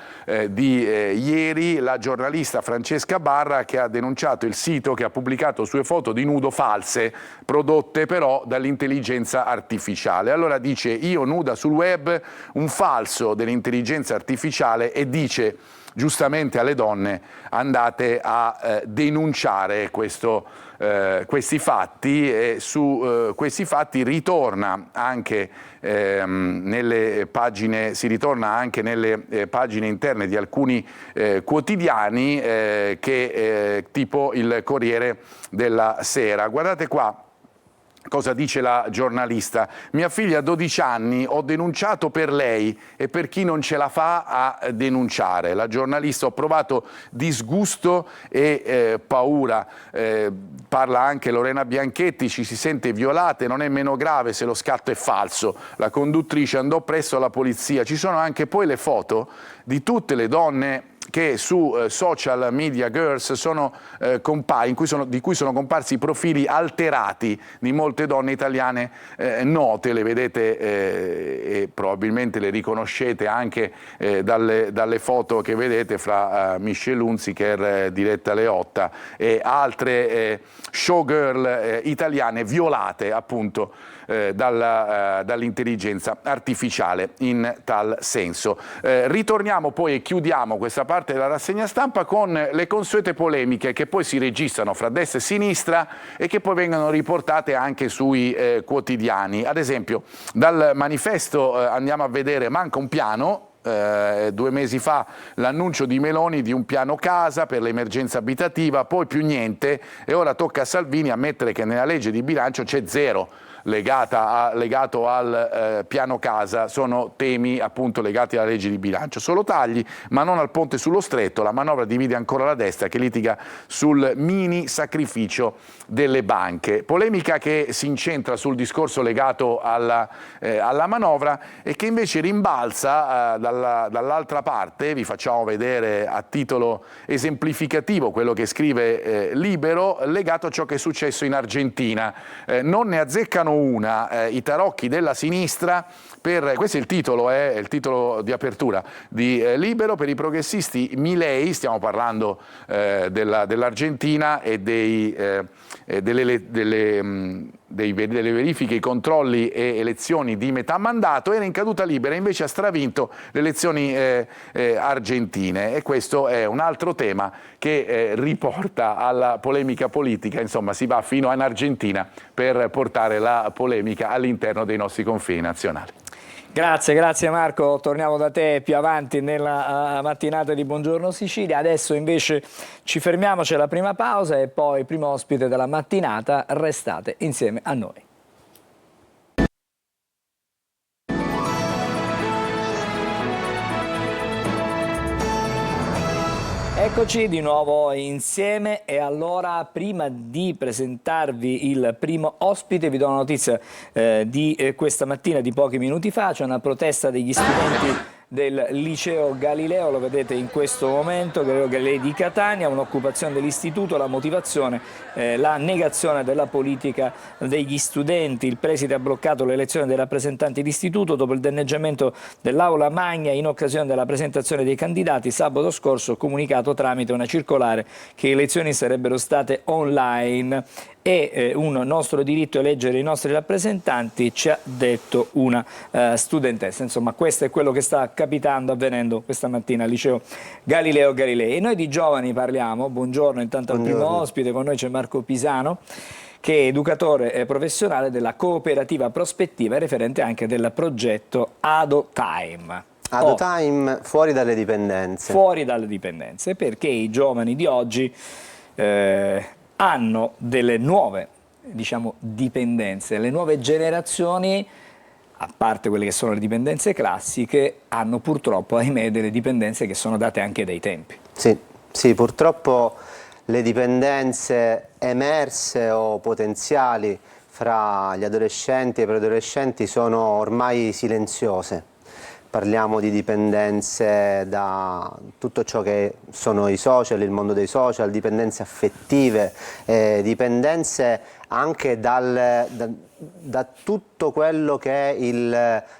di ieri: la giornalista Francesca Barra, che ha denunciato il sito che ha pubblicato sue foto di nudo false, prodotte però dall'intelligenza artificiale. Allora dice: io nuda sul web un falso dell'intelligenza artificiale e dice giustamente alle donne: andate a denunciare questi fatti, e su questi fatti ritorna anche nelle pagine, si ritorna anche nelle pagine interne di alcuni quotidiani tipo il Corriere della Sera. Guardate qua cosa dice la giornalista: mia figlia ha 12 anni, ho denunciato per lei e per chi non ce la fa a denunciare. La giornalista: ho provato disgusto e paura. Parla anche Lorena Bianchetti: ci si sente violate, non è meno grave se lo scatto è falso. La conduttrice: andò presso la polizia. Ci sono anche poi le foto di tutte le donne che su social media girls di cui sono comparsi i profili alterati di molte donne italiane note. Le vedete e probabilmente le riconoscete anche dalle foto che vedete fra Michelle Hunziker, Diletta Leotta e altre showgirl italiane violate appunto dall'intelligenza artificiale in tal senso. Ritorniamo poi e chiudiamo questa parte della rassegna stampa con le consuete polemiche che poi si registrano fra destra e sinistra e che poi vengono riportate anche sui quotidiani. Ad esempio, dal Manifesto andiamo a vedere: manca un piano. 2 mesi fa l'annuncio di Meloni di un piano casa per l'emergenza abitativa, poi più niente, e ora tocca a Salvini ammettere che nella legge di bilancio c'è zero legato al piano casa. Sono temi appunto legati alla legge di bilancio. Solo tagli, ma non al ponte sullo stretto. La manovra divide ancora la destra che litiga sul mini sacrificio delle banche. Polemica che si incentra sul discorso legato alla manovra e che invece rimbalza dall'altra parte. Vi facciamo vedere a titolo esemplificativo quello che scrive Libero, legato a ciò che è successo in Argentina. Non ne azzeccano una i tarocchi della sinistra questo è il titolo di apertura di Libero: per i progressisti Milei, stiamo parlando dell'Argentina e delle verifiche, i controlli e elezioni di metà mandato. Era in caduta libera, invece ha stravinto le elezioni argentine, e questo è un altro tema che riporta alla polemica politica. Insomma, si va fino in Argentina per portare la polemica all'interno dei nostri confini nazionali. Grazie Marco, torniamo da te più avanti nella mattinata di Buongiorno Sicilia. Adesso invece ci fermiamo, c'è la prima pausa e poi primo ospite della mattinata. Restate insieme a noi. Eccoci di nuovo insieme, e allora prima di presentarvi il primo ospite vi do una notizia di questa mattina, di pochi minuti fa. C'è una protesta degli studenti del liceo Galileo, lo vedete in questo momento, Galileo Galilei di Catania, un'occupazione dell'istituto, la motivazione, la negazione della politica degli studenti. Il preside ha bloccato l'elezione dei rappresentanti d'istituto dopo il danneggiamento dell'aula magna in occasione della presentazione dei candidati. Sabato scorso ha comunicato tramite una circolare che le elezioni sarebbero state online. E un nostro diritto è eleggere i nostri rappresentanti, ci ha detto una studentessa. Insomma, questo è quello che sta avvenendo questa mattina al liceo Galileo Galilei. E noi di giovani parliamo. Buongiorno intanto al primo ospite, con noi c'è Marco Pisano, che è educatore professionale della cooperativa Prospettiva e referente anche del progetto AdoTime. AdoTime fuori dalle dipendenze. Fuori dalle dipendenze, perché i giovani di oggi hanno delle nuove, dipendenze. Le nuove generazioni, a parte quelle che sono le dipendenze classiche, hanno purtroppo, ahimè, delle dipendenze che sono date anche dai tempi. Sì, purtroppo le dipendenze emerse o potenziali fra gli adolescenti e i preadolescenti sono ormai silenziose. Parliamo di dipendenze da tutto ciò che sono i social, il mondo dei social, dipendenze affettive, dipendenze anche da tutto quello che è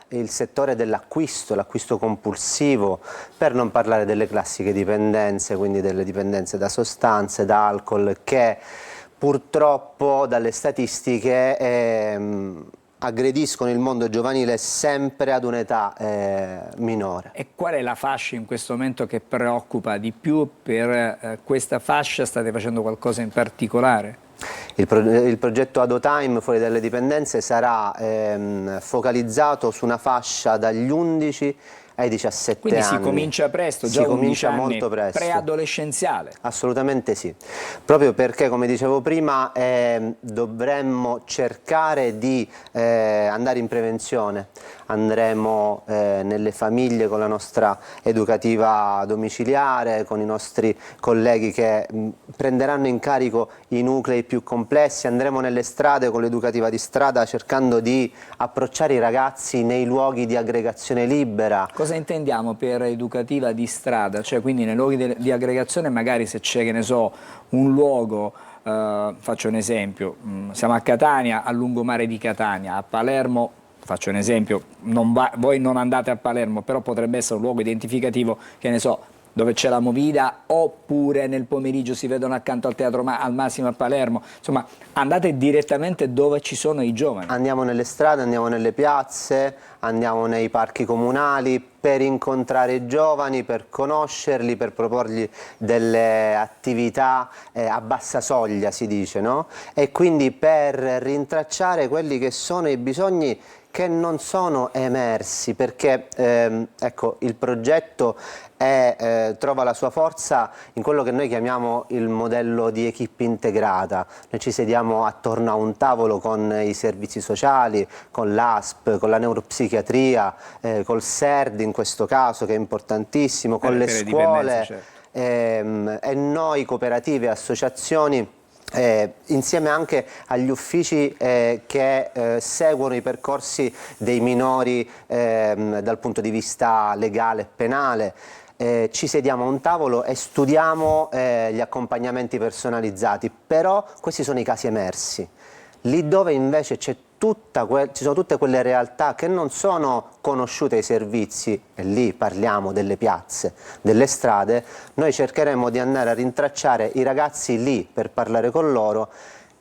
il settore dell'acquisto, l'acquisto compulsivo, per non parlare delle classiche dipendenze, quindi delle dipendenze da sostanze, da alcol, che purtroppo dalle statistiche aggrediscono il mondo giovanile sempre ad un'età minore. E qual è la fascia in questo momento che preoccupa di più? Per questa fascia state facendo qualcosa in particolare? Il progetto AdoTime fuori dalle dipendenze sarà focalizzato su una fascia dagli 11 ai 17 Quindi anni. si comincia presto, già si comincia 11 anni, molto presto. Preadolescenziale. Assolutamente sì, proprio perché, come dicevo prima, dovremmo cercare di andare in prevenzione. Andremo nelle famiglie con la nostra educativa domiciliare, con i nostri colleghi che prenderanno in carico i nuclei più complessi, andremo nelle strade con l'educativa di strada cercando di approcciare i ragazzi nei luoghi di aggregazione libera. Cosa intendiamo per educativa di strada? Cioè, quindi nei luoghi di aggregazione, magari se c'è, che ne so, un luogo, faccio un esempio, siamo a Catania, a lungomare di Catania, a Palermo, faccio un esempio, voi non andate a Palermo, però potrebbe essere un luogo identificativo, che ne so, dove c'è la movida, oppure nel pomeriggio si vedono accanto al teatro al Massimo a Palermo. Insomma, andate direttamente dove ci sono i giovani. Andiamo nelle strade, andiamo nelle piazze, andiamo nei parchi comunali per incontrare i giovani, per conoscerli, per proporgli delle attività a bassa soglia, si dice, no? E quindi per rintracciare quelli che sono i bisogni che non sono emersi, perché ecco, il progetto trova la sua forza in quello che noi chiamiamo il modello di equipe integrata. Noi ci sediamo attorno a un tavolo con i servizi sociali, con l'ASP, con la neuropsichiatria, col SERD in questo caso, che è importantissimo, con le scuole, certo. E noi, cooperative e associazioni, insieme anche agli uffici che seguono i percorsi dei minori dal punto di vista legale e penale. Ci sediamo a un tavolo e studiamo gli accompagnamenti personalizzati, però questi sono i casi emersi. Lì dove invece ci sono tutte quelle realtà che non sono conosciute ai servizi, e lì parliamo delle piazze, delle strade, noi cercheremo di andare a rintracciare i ragazzi lì per parlare con loro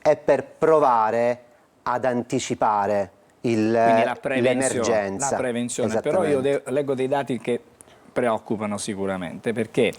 e per provare ad anticipare l'emergenza. La prevenzione, però io leggo dei dati che preoccupano sicuramente, perché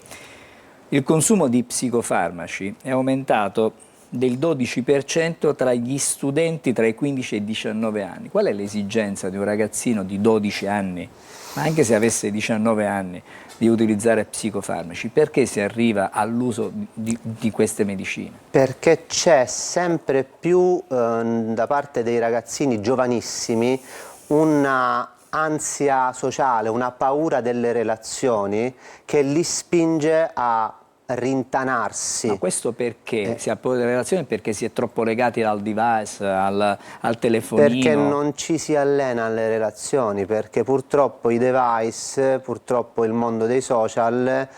il consumo di psicofarmaci è aumentato del 12% tra gli studenti tra i 15 e i 19 anni. Qual è l'esigenza di un ragazzino di 12 anni, ma anche se avesse 19 anni, di utilizzare psicofarmaci? Perché si arriva all'uso di queste medicine? Perché c'è sempre più da parte dei ragazzini giovanissimi una ansia sociale, una paura delle relazioni che li spinge a rintanarsi. Ma questo perché? Si ha paura delle relazioni perché si è troppo legati al device, al telefonino? Perché non ci si allena alle relazioni, perché purtroppo i device, purtroppo il mondo dei social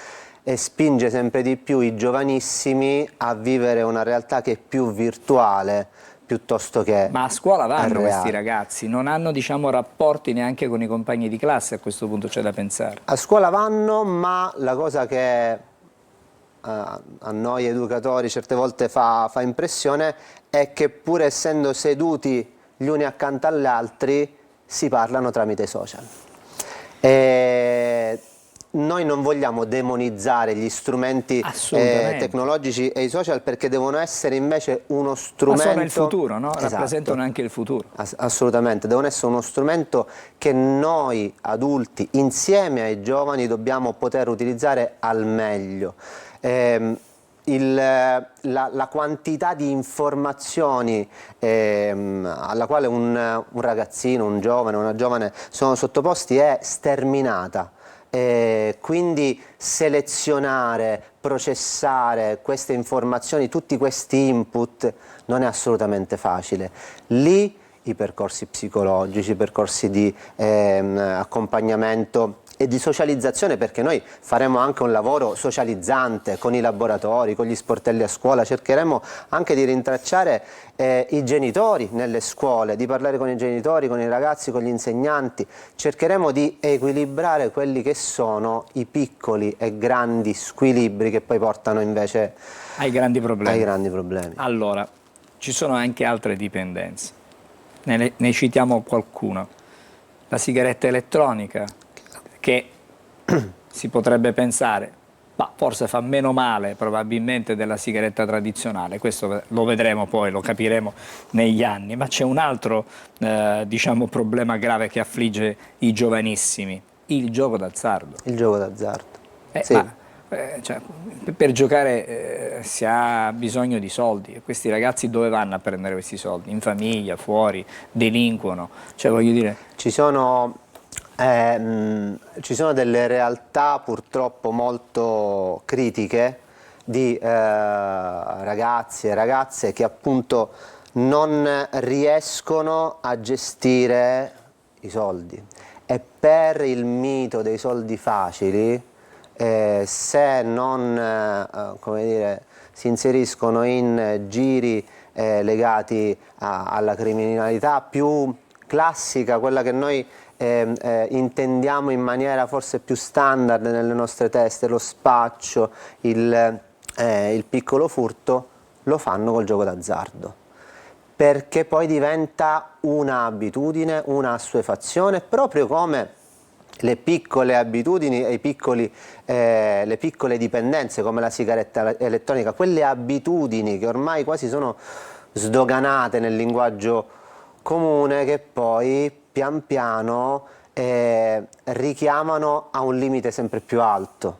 spinge sempre di più i giovanissimi a vivere una realtà che è più virtuale piuttosto che Ma a scuola vanno reale. questi ragazzi, non hanno, diciamo, rapporti neanche con i compagni di classe, a questo punto c'è da pensare. A scuola vanno, ma la cosa che a noi educatori certe volte fa impressione è che, pur essendo seduti gli uni accanto agli altri, si parlano tramite social. Noi non vogliamo demonizzare gli strumenti tecnologici e i social, perché devono essere invece uno strumento... Ma sono il futuro, no? Esatto. Rappresentano anche il futuro. Assolutamente, devono essere uno strumento che noi adulti, insieme ai giovani, dobbiamo poter utilizzare al meglio. La quantità di informazioni alla quale un ragazzino, un giovane, una giovane sono sottoposti è sterminata. Quindi selezionare, processare queste informazioni, tutti questi input, non è assolutamente facile. Lì i percorsi psicologici, i percorsi di accompagnamento e di socializzazione, perché noi faremo anche un lavoro socializzante con i laboratori, con gli sportelli a scuola, cercheremo anche di rintracciare i genitori nelle scuole, di parlare con i genitori, con i ragazzi, con gli insegnanti, cercheremo di equilibrare quelli che sono i piccoli e grandi squilibri che poi portano invece ai grandi problemi. Ai grandi problemi. Allora, ci sono anche altre dipendenze. ne citiamo qualcuno. La sigaretta elettronica, che si potrebbe pensare, ma forse fa meno male probabilmente della sigaretta tradizionale, questo lo vedremo poi, lo capiremo negli anni, ma c'è un altro diciamo, problema grave che affligge i giovanissimi, il gioco d'azzardo. Il gioco d'azzardo. Sì. Ma, cioè, per giocare si ha bisogno di soldi, e questi ragazzi dove vanno a prendere questi soldi? In famiglia, fuori, delinquono, cioè voglio dire... Ci sono delle realtà purtroppo molto critiche di ragazzi e ragazze che appunto non riescono a gestire i soldi, e per il mito dei soldi facili, se non come dire, si inseriscono in giri legati alla criminalità più classica, quella che noi intendiamo in maniera forse più standard nelle nostre teste, lo spaccio, il piccolo furto, lo fanno col gioco d'azzardo, perché poi diventa un'abitudine, una assuefazione, proprio come le piccole abitudini e le piccole dipendenze come la sigaretta elettronica, quelle abitudini che ormai quasi sono sdoganate nel linguaggio comune, che poi pian piano richiamano a un limite sempre più alto.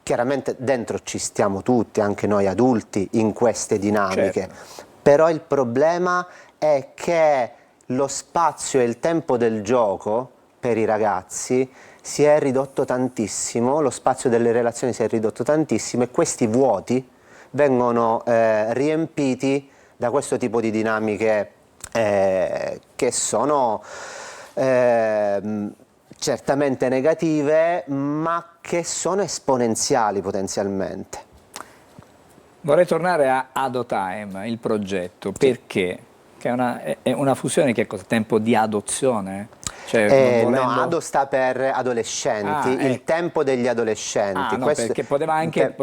Chiaramente dentro ci stiamo tutti, anche noi adulti, in queste dinamiche, certo. Però il problema è che lo spazio e il tempo del gioco per i ragazzi si è ridotto tantissimo, lo spazio delle relazioni si è ridotto tantissimo, e questi vuoti vengono riempiti da questo tipo di dinamiche che sono certamente negative, ma che sono esponenziali potenzialmente. Vorrei tornare a AdoTime, il progetto, perché? Che è una fusione, che cosa? Tempo di adozione? Cioè, volendo... No, Ado sta per adolescenti, il tempo degli adolescenti. No, perché poteva anche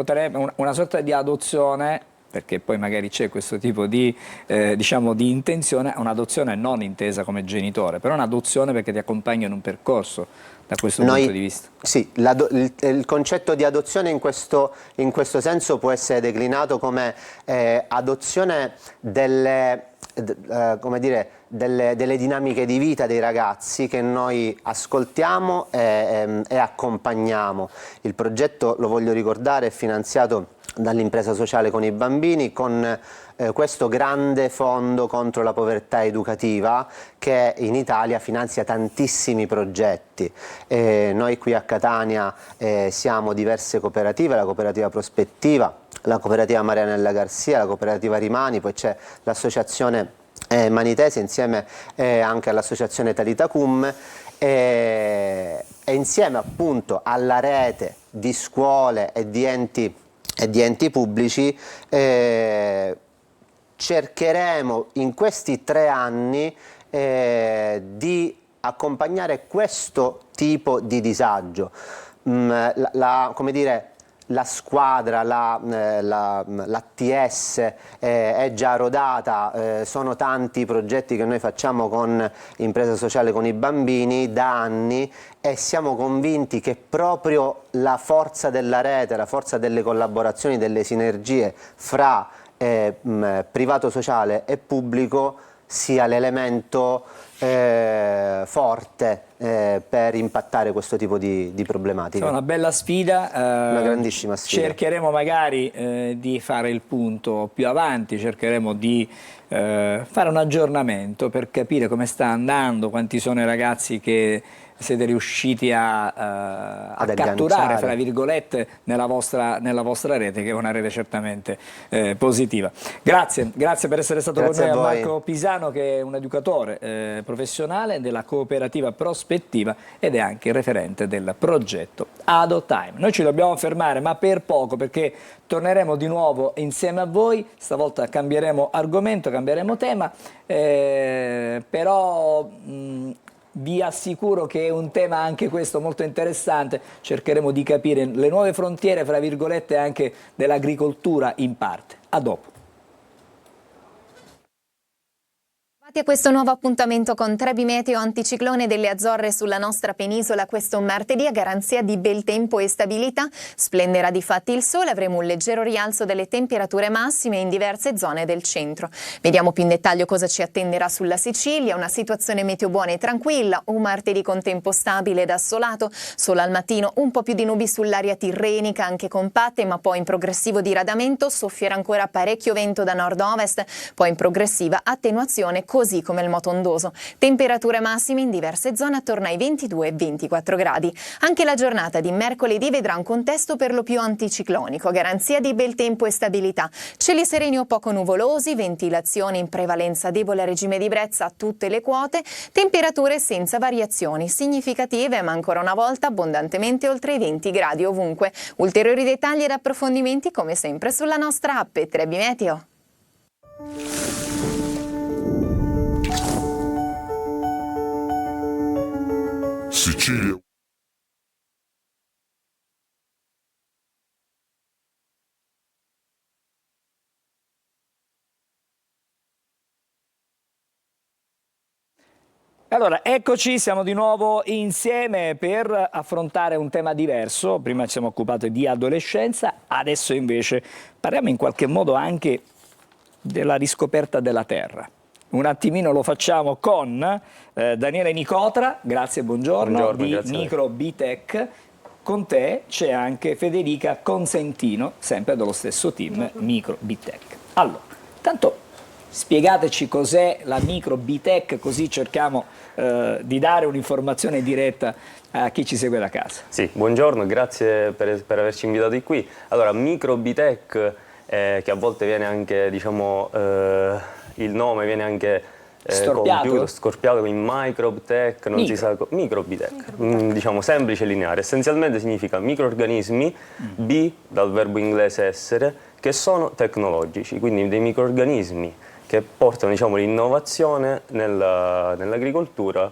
una sorta di adozione, perché poi magari c'è questo tipo di, diciamo, di intenzione, un'adozione non intesa come genitore, però un'adozione perché ti accompagna in un percorso da questo punto di vista. Sì, il concetto di adozione in questo senso può essere declinato come adozione delle dinamiche di vita dei ragazzi che noi ascoltiamo e accompagniamo. Il progetto, lo voglio ricordare, è finanziato dall'impresa sociale con i bambini, con questo grande fondo contro la povertà educativa che in Italia finanzia tantissimi progetti. Noi qui a Catania siamo diverse cooperative, la cooperativa Prospettiva, la cooperativa Marianella Garcia, la cooperativa Rimani, poi c'è l'associazione Manitese insieme anche all'associazione Talitacum, e insieme appunto alla rete di scuole e di enti pubblici cercheremo in questi 3 anni di accompagnare questo tipo di disagio. Come dire, la squadra, l'ATS è già rodata, sono tanti i progetti che noi facciamo con Impresa Sociale con i Bambini da anni, e siamo convinti che proprio la forza della rete, la forza delle collaborazioni, delle sinergie fra privato sociale e pubblico sia l'elemento forte per impattare questo tipo di problematiche. È una bella sfida, una grandissima sfida. Cercheremo magari di fare il punto più avanti, cercheremo di fare un aggiornamento per capire come sta andando, quanti sono i ragazzi che siete riusciti a catturare, fra virgolette, nella vostra rete, che è una rete certamente positiva. Grazie per essere stato con noi, a Marco Pisano, che è un educatore professionale della cooperativa Prospettiva ed è anche il referente del progetto AdoTime. Noi ci dobbiamo fermare, ma per poco, perché torneremo di nuovo insieme a voi. Stavolta cambieremo argomento, cambieremo tema, però vi assicuro che è un tema anche questo molto interessante. Cercheremo di capire le nuove frontiere, fra virgolette, anche dell'agricoltura in parte. A dopo. Parte questo nuovo appuntamento con Trebi Meteo, anticiclone delle Azzorre sulla nostra penisola questo martedì a garanzia di bel tempo e stabilità. Splenderà di fatti il sole, avremo un leggero rialzo delle temperature massime in diverse zone del centro. Vediamo più in dettaglio cosa ci attenderà sulla Sicilia, una situazione meteo buona e tranquilla, un martedì con tempo stabile ed assolato, solo al mattino un po' più di nubi sull'area tirrenica, anche compatte, ma poi in progressivo diradamento, soffierà ancora parecchio vento da nord-ovest, poi in progressiva attenuazione così come il moto ondoso. Temperature massime in diverse zone attorno ai 22 e 24 gradi. Anche la giornata di mercoledì vedrà un contesto per lo più anticiclonico, garanzia di bel tempo e stabilità. Cieli sereni o poco nuvolosi, ventilazione in prevalenza debole a regime di brezza a tutte le quote, temperature senza variazioni significative, ma ancora una volta abbondantemente oltre i 20 gradi ovunque. Ulteriori dettagli ed approfondimenti come sempre sulla nostra app Trebi Meteo. Sicilia. Allora, eccoci, siamo di nuovo insieme per affrontare un tema diverso. Prima ci siamo occupati di adolescenza, adesso invece parliamo in qualche modo anche della riscoperta della Terra. Un attimino lo facciamo con Daniele Nicotra, grazie, buongiorno, di grazie Microbitech. Con te c'è anche Federica Consentino, sempre dello stesso team Microbitech. Allora, tanto spiegateci cos'è la Microbitech, così cerchiamo di dare un'informazione diretta a chi ci segue da casa. Sì, buongiorno, grazie per averci invitati qui. Allora, Microbitech, che a volte viene anche, diciamo, il nome viene anche scorpiato in Microbitech, non si sa, Microbitech, diciamo semplice e lineare. Essenzialmente significa microrganismi, B dal verbo inglese essere, che sono tecnologici, quindi dei microrganismi che portano, diciamo, l'innovazione nell'agricoltura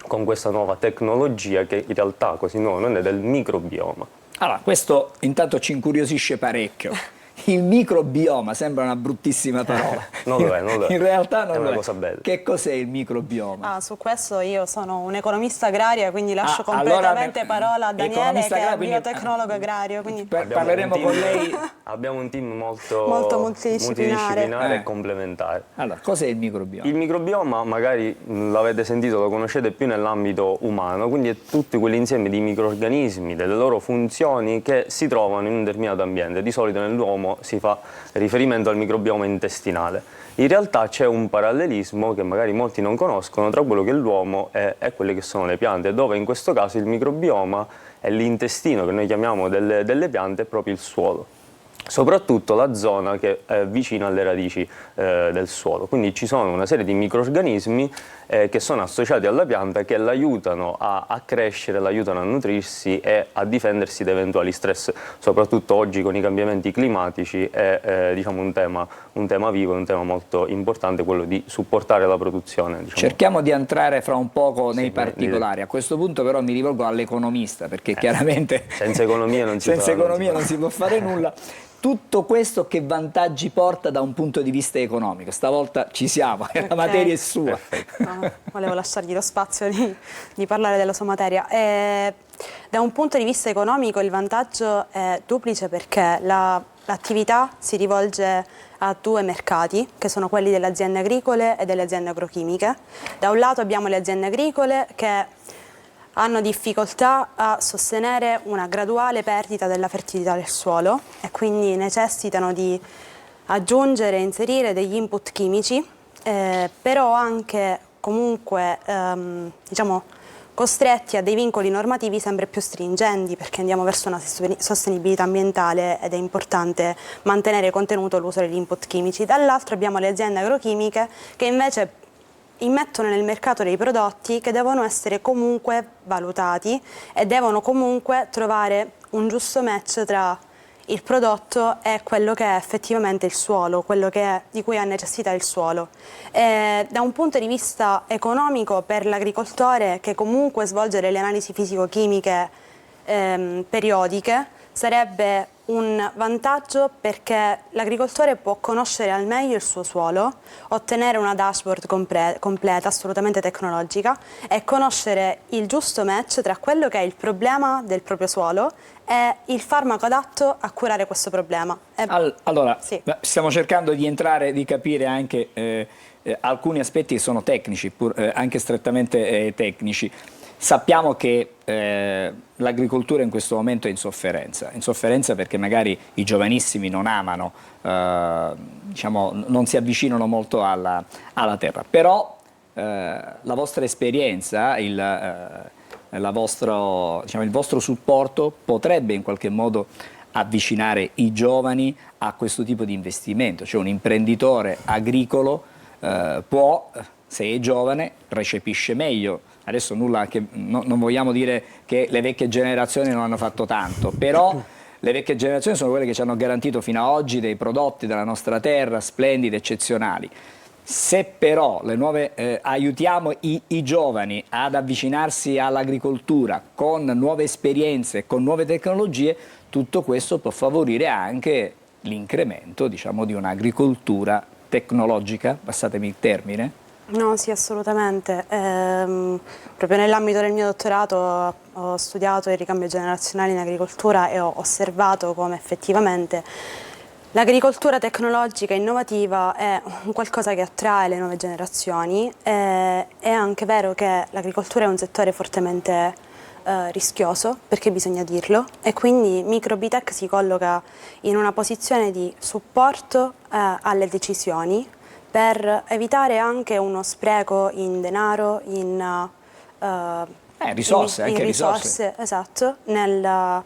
con questa nuova tecnologia che in realtà così nuova non è del microbioma. Allora, questo intanto ci incuriosisce parecchio. Il microbioma sembra una bruttissima parola. Non lo è, non lo è. In realtà non è lo una è. cosa bella. Che cos'è il microbioma? Su questo io sono un'economista agraria, quindi lascio completamente parola a Daniele, che è un biotecnologo agrario. Quindi parleremo con lei. Abbiamo un team molto multidisciplinare e complementare. Allora, cos'è il microbioma? Il microbioma, magari l'avete sentito, lo conoscete più nell'ambito umano, quindi è tutto quell'insieme di microrganismi, delle loro funzioni che si trovano in un determinato ambiente. Di solito nell'uomo si fa riferimento al microbioma intestinale. In realtà c'è un parallelismo che magari molti non conoscono tra quello che è l'uomo e quelle che sono le piante, dove in questo caso il microbioma è l'intestino che noi chiamiamo delle piante, è proprio il suolo. Soprattutto la zona che è vicina alle radici del suolo. Quindi ci sono una serie di microrganismi che sono associati alla pianta, che l'aiutano a crescere, l'aiutano a nutrirsi e a difendersi da eventuali stress. Soprattutto oggi con i cambiamenti climatici è diciamo un tema vivo, un tema molto importante, quello di supportare la produzione. Diciamo. Cerchiamo di entrare fra un poco nei particolari. A questo punto però mi rivolgo all'economista, perché chiaramente senza economia non si può fare nulla. Tutto questo che vantaggi porta da un punto di vista economico? Stavolta ci siamo, la materia è sua. No, volevo lasciargli lo spazio di parlare della sua materia. Da un punto di vista economico il vantaggio è duplice, perché l'attività si rivolge a due mercati, che sono quelli delle aziende agricole e delle aziende agrochimiche. Da un lato abbiamo le aziende agricole che hanno difficoltà a sostenere una graduale perdita della fertilità del suolo e quindi necessitano di aggiungere e inserire degli input chimici, però anche comunque diciamo, costretti a dei vincoli normativi sempre più stringenti, perché andiamo verso una sostenibilità ambientale ed è importante mantenere contenuto l'uso degli input chimici. Dall'altro abbiamo le aziende agrochimiche che invece immettono nel mercato dei prodotti che devono essere comunque valutati e devono comunque trovare un giusto match tra il prodotto è quello che è effettivamente il suolo, quello di cui ha necessità il suolo. Da un punto di vista economico, per l'agricoltore che comunque svolge delle analisi fisico-chimiche periodiche, sarebbe un vantaggio perché l'agricoltore può conoscere al meglio il suo suolo, ottenere una dashboard completa, assolutamente tecnologica, e conoscere il giusto match tra quello che è il problema del proprio suolo e il farmaco adatto a curare questo problema. Allora, sì. Stiamo cercando di entrare, di capire anche alcuni aspetti che sono tecnici, anche strettamente tecnici. Sappiamo che l'agricoltura in questo momento è in sofferenza perché magari i giovanissimi non amano, diciamo, non si avvicinano molto alla terra, però la vostra esperienza, il vostro supporto potrebbe in qualche modo avvicinare i giovani a questo tipo di investimento, cioè un imprenditore agricolo può, se è giovane, recepisce meglio. Adesso non vogliamo dire che le vecchie generazioni non hanno fatto tanto, però le vecchie generazioni sono quelle che ci hanno garantito fino ad oggi dei prodotti della nostra terra splendidi, eccezionali. Se però le nuove, aiutiamo i giovani ad avvicinarsi all'agricoltura con nuove esperienze, con nuove tecnologie, tutto questo può favorire anche l'incremento, diciamo, di un'agricoltura tecnologica, passatemi il termine. No, sì, assolutamente. Proprio nell'ambito del mio dottorato ho studiato il ricambio generazionale in agricoltura e ho osservato come effettivamente l'agricoltura tecnologica e innovativa è un qualcosa che attrae le nuove generazioni. È anche vero che l'agricoltura è un settore fortemente rischioso, perché bisogna dirlo, e quindi Microbitech si colloca in una posizione di supporto alle decisioni per evitare anche uno spreco in denaro, in risorse, esatto, nella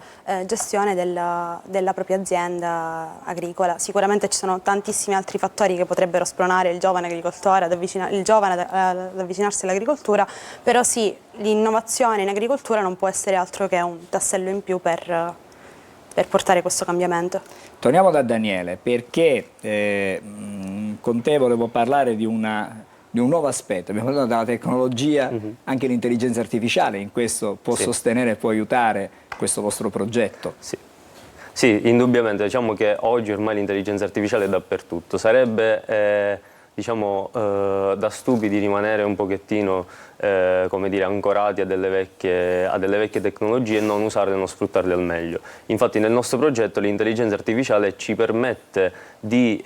gestione della propria azienda agricola. Sicuramente ci sono tantissimi altri fattori che potrebbero spronare il giovane agricoltore ad avvicinarsi all'agricoltura, però sì, l'innovazione in agricoltura non può essere altro che un tassello in più per portare questo cambiamento. Torniamo da Daniele, perché con te volevo parlare di un nuovo aspetto. Abbiamo parlato della tecnologia, anche l'intelligenza artificiale in questo può sostenere e può aiutare questo vostro progetto. Sì, indubbiamente, diciamo che oggi ormai l'intelligenza artificiale è dappertutto. Sarebbe da stupidi rimanere un pochettino come dire, ancorati a delle vecchie tecnologie e non usarle e non sfruttarle al meglio. Infatti nel nostro progetto l'intelligenza artificiale ci permette di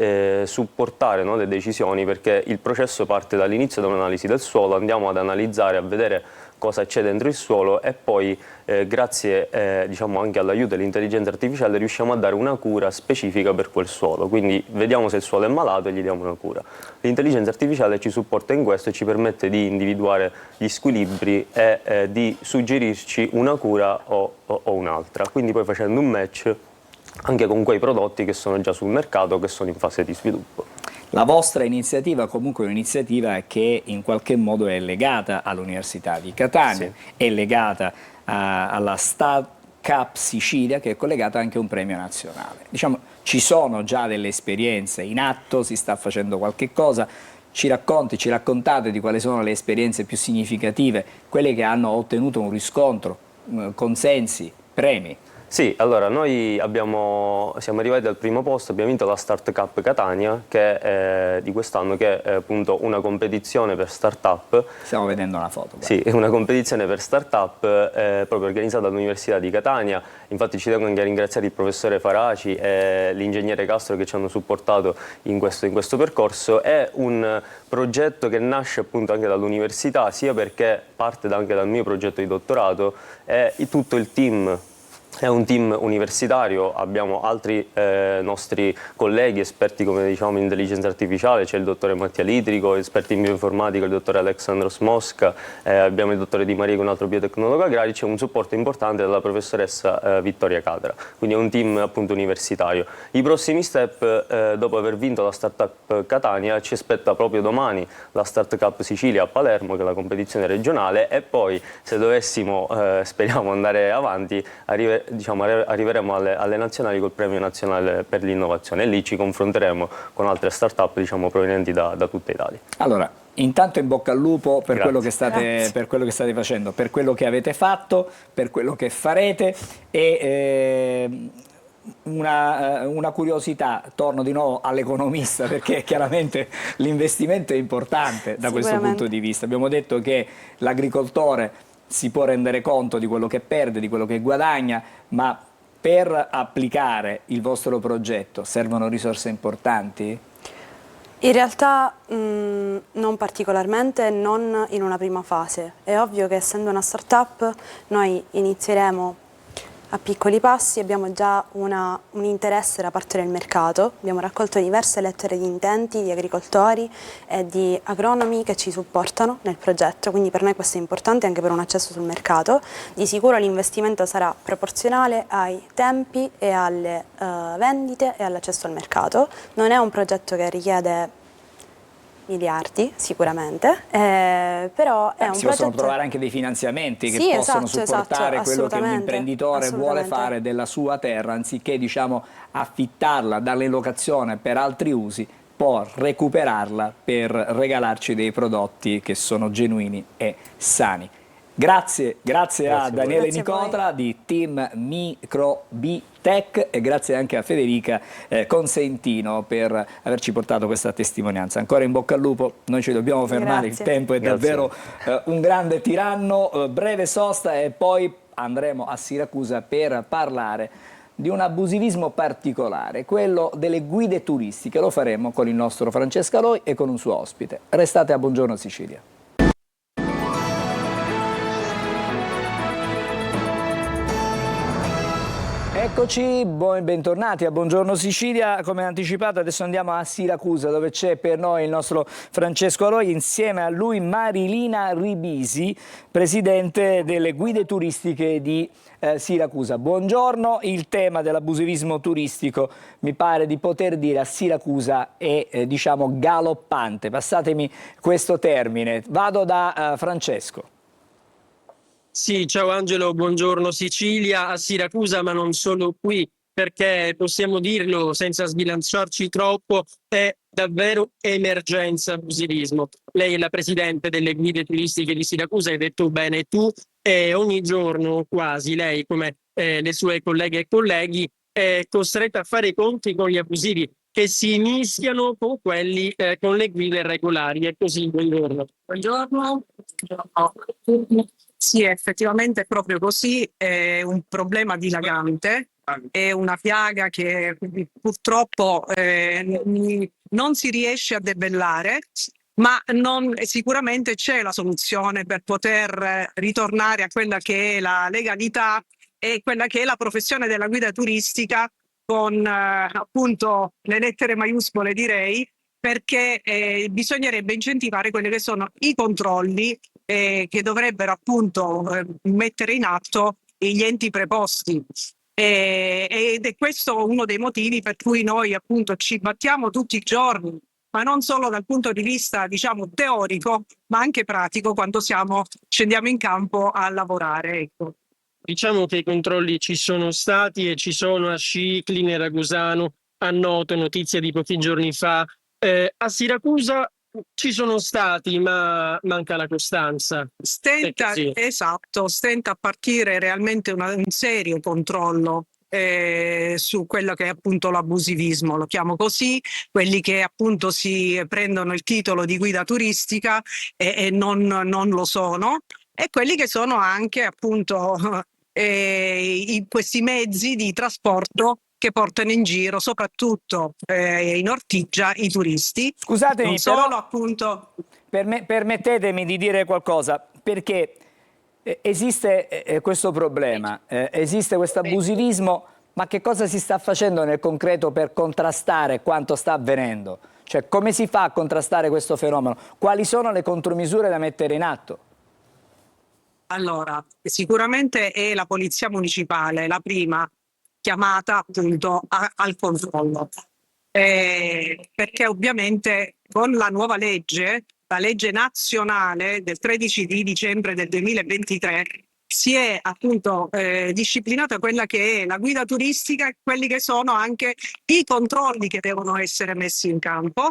supportare, no, le decisioni, perché il processo parte dall'inizio da un'analisi del suolo, andiamo ad analizzare, a vedere cosa c'è dentro il suolo e poi grazie anche all'aiuto dell'intelligenza artificiale riusciamo a dare una cura specifica per quel suolo, quindi vediamo se il suolo è malato e gli diamo una cura. L'intelligenza artificiale ci supporta in questo e ci permette di individuare gli squilibri e di suggerirci una cura o un'altra, quindi poi facendo un match anche con quei prodotti che sono già sul mercato, che sono in fase di sviluppo. La vostra iniziativa comunque è un'iniziativa che in qualche modo è legata all'Università di Catania, è legata alla Startup Sicilia, che è collegata anche a un premio nazionale. Diciamo, ci sono già delle esperienze in atto, si sta facendo qualche cosa. Ci raccontate di quali sono le esperienze più significative, quelle che hanno ottenuto un riscontro, consensi, premi. Sì, allora noi siamo arrivati al primo posto, abbiamo vinto la Start Cup Catania di quest'anno, che è appunto una competizione per start-up. Stiamo vedendo una foto. Sì, è una competizione per start-up proprio organizzata dall'Università di Catania. Infatti ci tengo anche a ringraziare il professore Faraci e l'ingegnere Castro che ci hanno supportato in questo percorso. È un progetto che nasce appunto anche dall'università, sia perché parte anche dal mio progetto di dottorato e tutto il team. È un team universitario, abbiamo altri nostri colleghi esperti, come diciamo, in intelligenza artificiale, c'è il dottore Mattia Litrico, esperti in bioinformatica il dottore Alexandros Mosca, abbiamo il dottore Di Maria, un altro biotecnologo agrario, c'è un supporto importante dalla professoressa Vittoria Catera, quindi è un team appunto universitario. I prossimi step, dopo aver vinto la Startup Catania, ci aspetta proprio domani la Startup Sicilia a Palermo, che è la competizione regionale, e poi se dovessimo, speriamo, andare avanti, arriveremo alle nazionali col premio nazionale per l'innovazione e lì ci confronteremo con altre start-up provenienti da tutta Italia. Allora, Intanto in bocca al lupo per Grazie. quello che state facendo, per quello che avete fatto, per quello che farete e una curiosità, torno di nuovo all'economista perché chiaramente l'investimento è importante da questo punto di vista. Abbiamo detto che l'agricoltore si può rendere conto di quello che perde, di quello che guadagna, ma per applicare il vostro progetto servono risorse importanti? In realtà non particolarmente, non in una prima fase. È ovvio che essendo una start-up noi inizieremo a piccoli passi, abbiamo già un interesse da parte del mercato, abbiamo raccolto diverse lettere di intenti di agricoltori e di agronomi che ci supportano nel progetto, quindi per noi questo è importante anche per un accesso sul mercato. Di sicuro l'investimento sarà proporzionale ai tempi e alle vendite e all'accesso al mercato. Non è un progetto che richiede miliardi sicuramente, però è un si progetto... possono trovare anche dei finanziamenti che Sì, possono esatto, supportare quello che un assolutamente, imprenditore vuole fare della sua terra, anziché diciamo affittarla, darle in locazione per altri usi, può recuperarla per regalarci dei prodotti che sono genuini e sani. Grazie a Daniele Nicotra di Team Microbitech e grazie anche a Federica Consentino per averci portato questa testimonianza. Ancora in bocca al lupo, noi ci dobbiamo fermare, il tempo è davvero un grande tiranno, breve sosta e poi andremo a Siracusa per parlare di un abusivismo particolare, quello delle guide turistiche. Lo faremo con il nostro Francesco Aloi e con un suo ospite. Restate a Buongiorno Sicilia. Eccoci, bentornati a Buongiorno Sicilia. Come anticipato adesso andiamo a Siracusa dove c'è per noi il nostro Francesco Aloi, insieme a lui Marilina Ribisi, presidente delle guide turistiche di Siracusa. Buongiorno, il tema dell'abusivismo turistico mi pare di poter dire a Siracusa è diciamo galoppante, passatemi questo termine. Vado da Francesco. Sì, ciao Angelo, buongiorno Sicilia, a Siracusa, ma non solo qui, perché possiamo dirlo senza sbilanciarci troppo, è davvero emergenza abusivismo. Lei è la presidente delle guide turistiche di Siracusa, hai detto bene tu, e ogni giorno quasi lei, come le sue colleghe e colleghi, è costretta a fare i conti con gli abusivi che si mischiano con quelli con le guide regolari. E così, buongiorno. Buongiorno. Sì, effettivamente è proprio così, è un problema dilagante, è una piaga che purtroppo non si riesce a debellare, ma sicuramente c'è la soluzione per poter ritornare a quella che è la legalità e quella che è la professione della guida turistica con appunto le lettere maiuscole direi, perché bisognerebbe incentivare quelli che sono i controlli che dovrebbero appunto mettere in atto gli enti preposti. Ed è questo uno dei motivi per cui noi appunto ci battiamo tutti i giorni, ma non solo dal punto di vista diciamo teorico, ma anche pratico quando scendiamo in campo a lavorare. Ecco. Diciamo che i controlli ci sono stati e ci sono a Scicli, nel Ragusano, a Noto, notizia di pochi giorni fa. A Siracusa ci sono stati, ma manca la costanza. Stenta a partire realmente un serio controllo su quello che è appunto l'abusivismo, lo chiamo così, quelli che appunto si prendono il titolo di guida turistica e non lo sono, e quelli che sono anche appunto questi mezzi di trasporto che portano in giro soprattutto in Ortigia i turisti. Scusatemi, non solo però, appunto... permettetemi di dire qualcosa, perché esiste questo problema, esiste questo abusivismo, ma che cosa si sta facendo nel concreto per contrastare quanto sta avvenendo? Cioè, come si fa a contrastare questo fenomeno? Quali sono le contromisure da mettere in atto? Allora, sicuramente è la Polizia Municipale la prima chiamata appunto al controllo, perché ovviamente con la nuova legge, la legge nazionale del 13 di dicembre del 2023, si è appunto disciplinata quella che è la guida turistica e quelli che sono anche i controlli che devono essere messi in campo.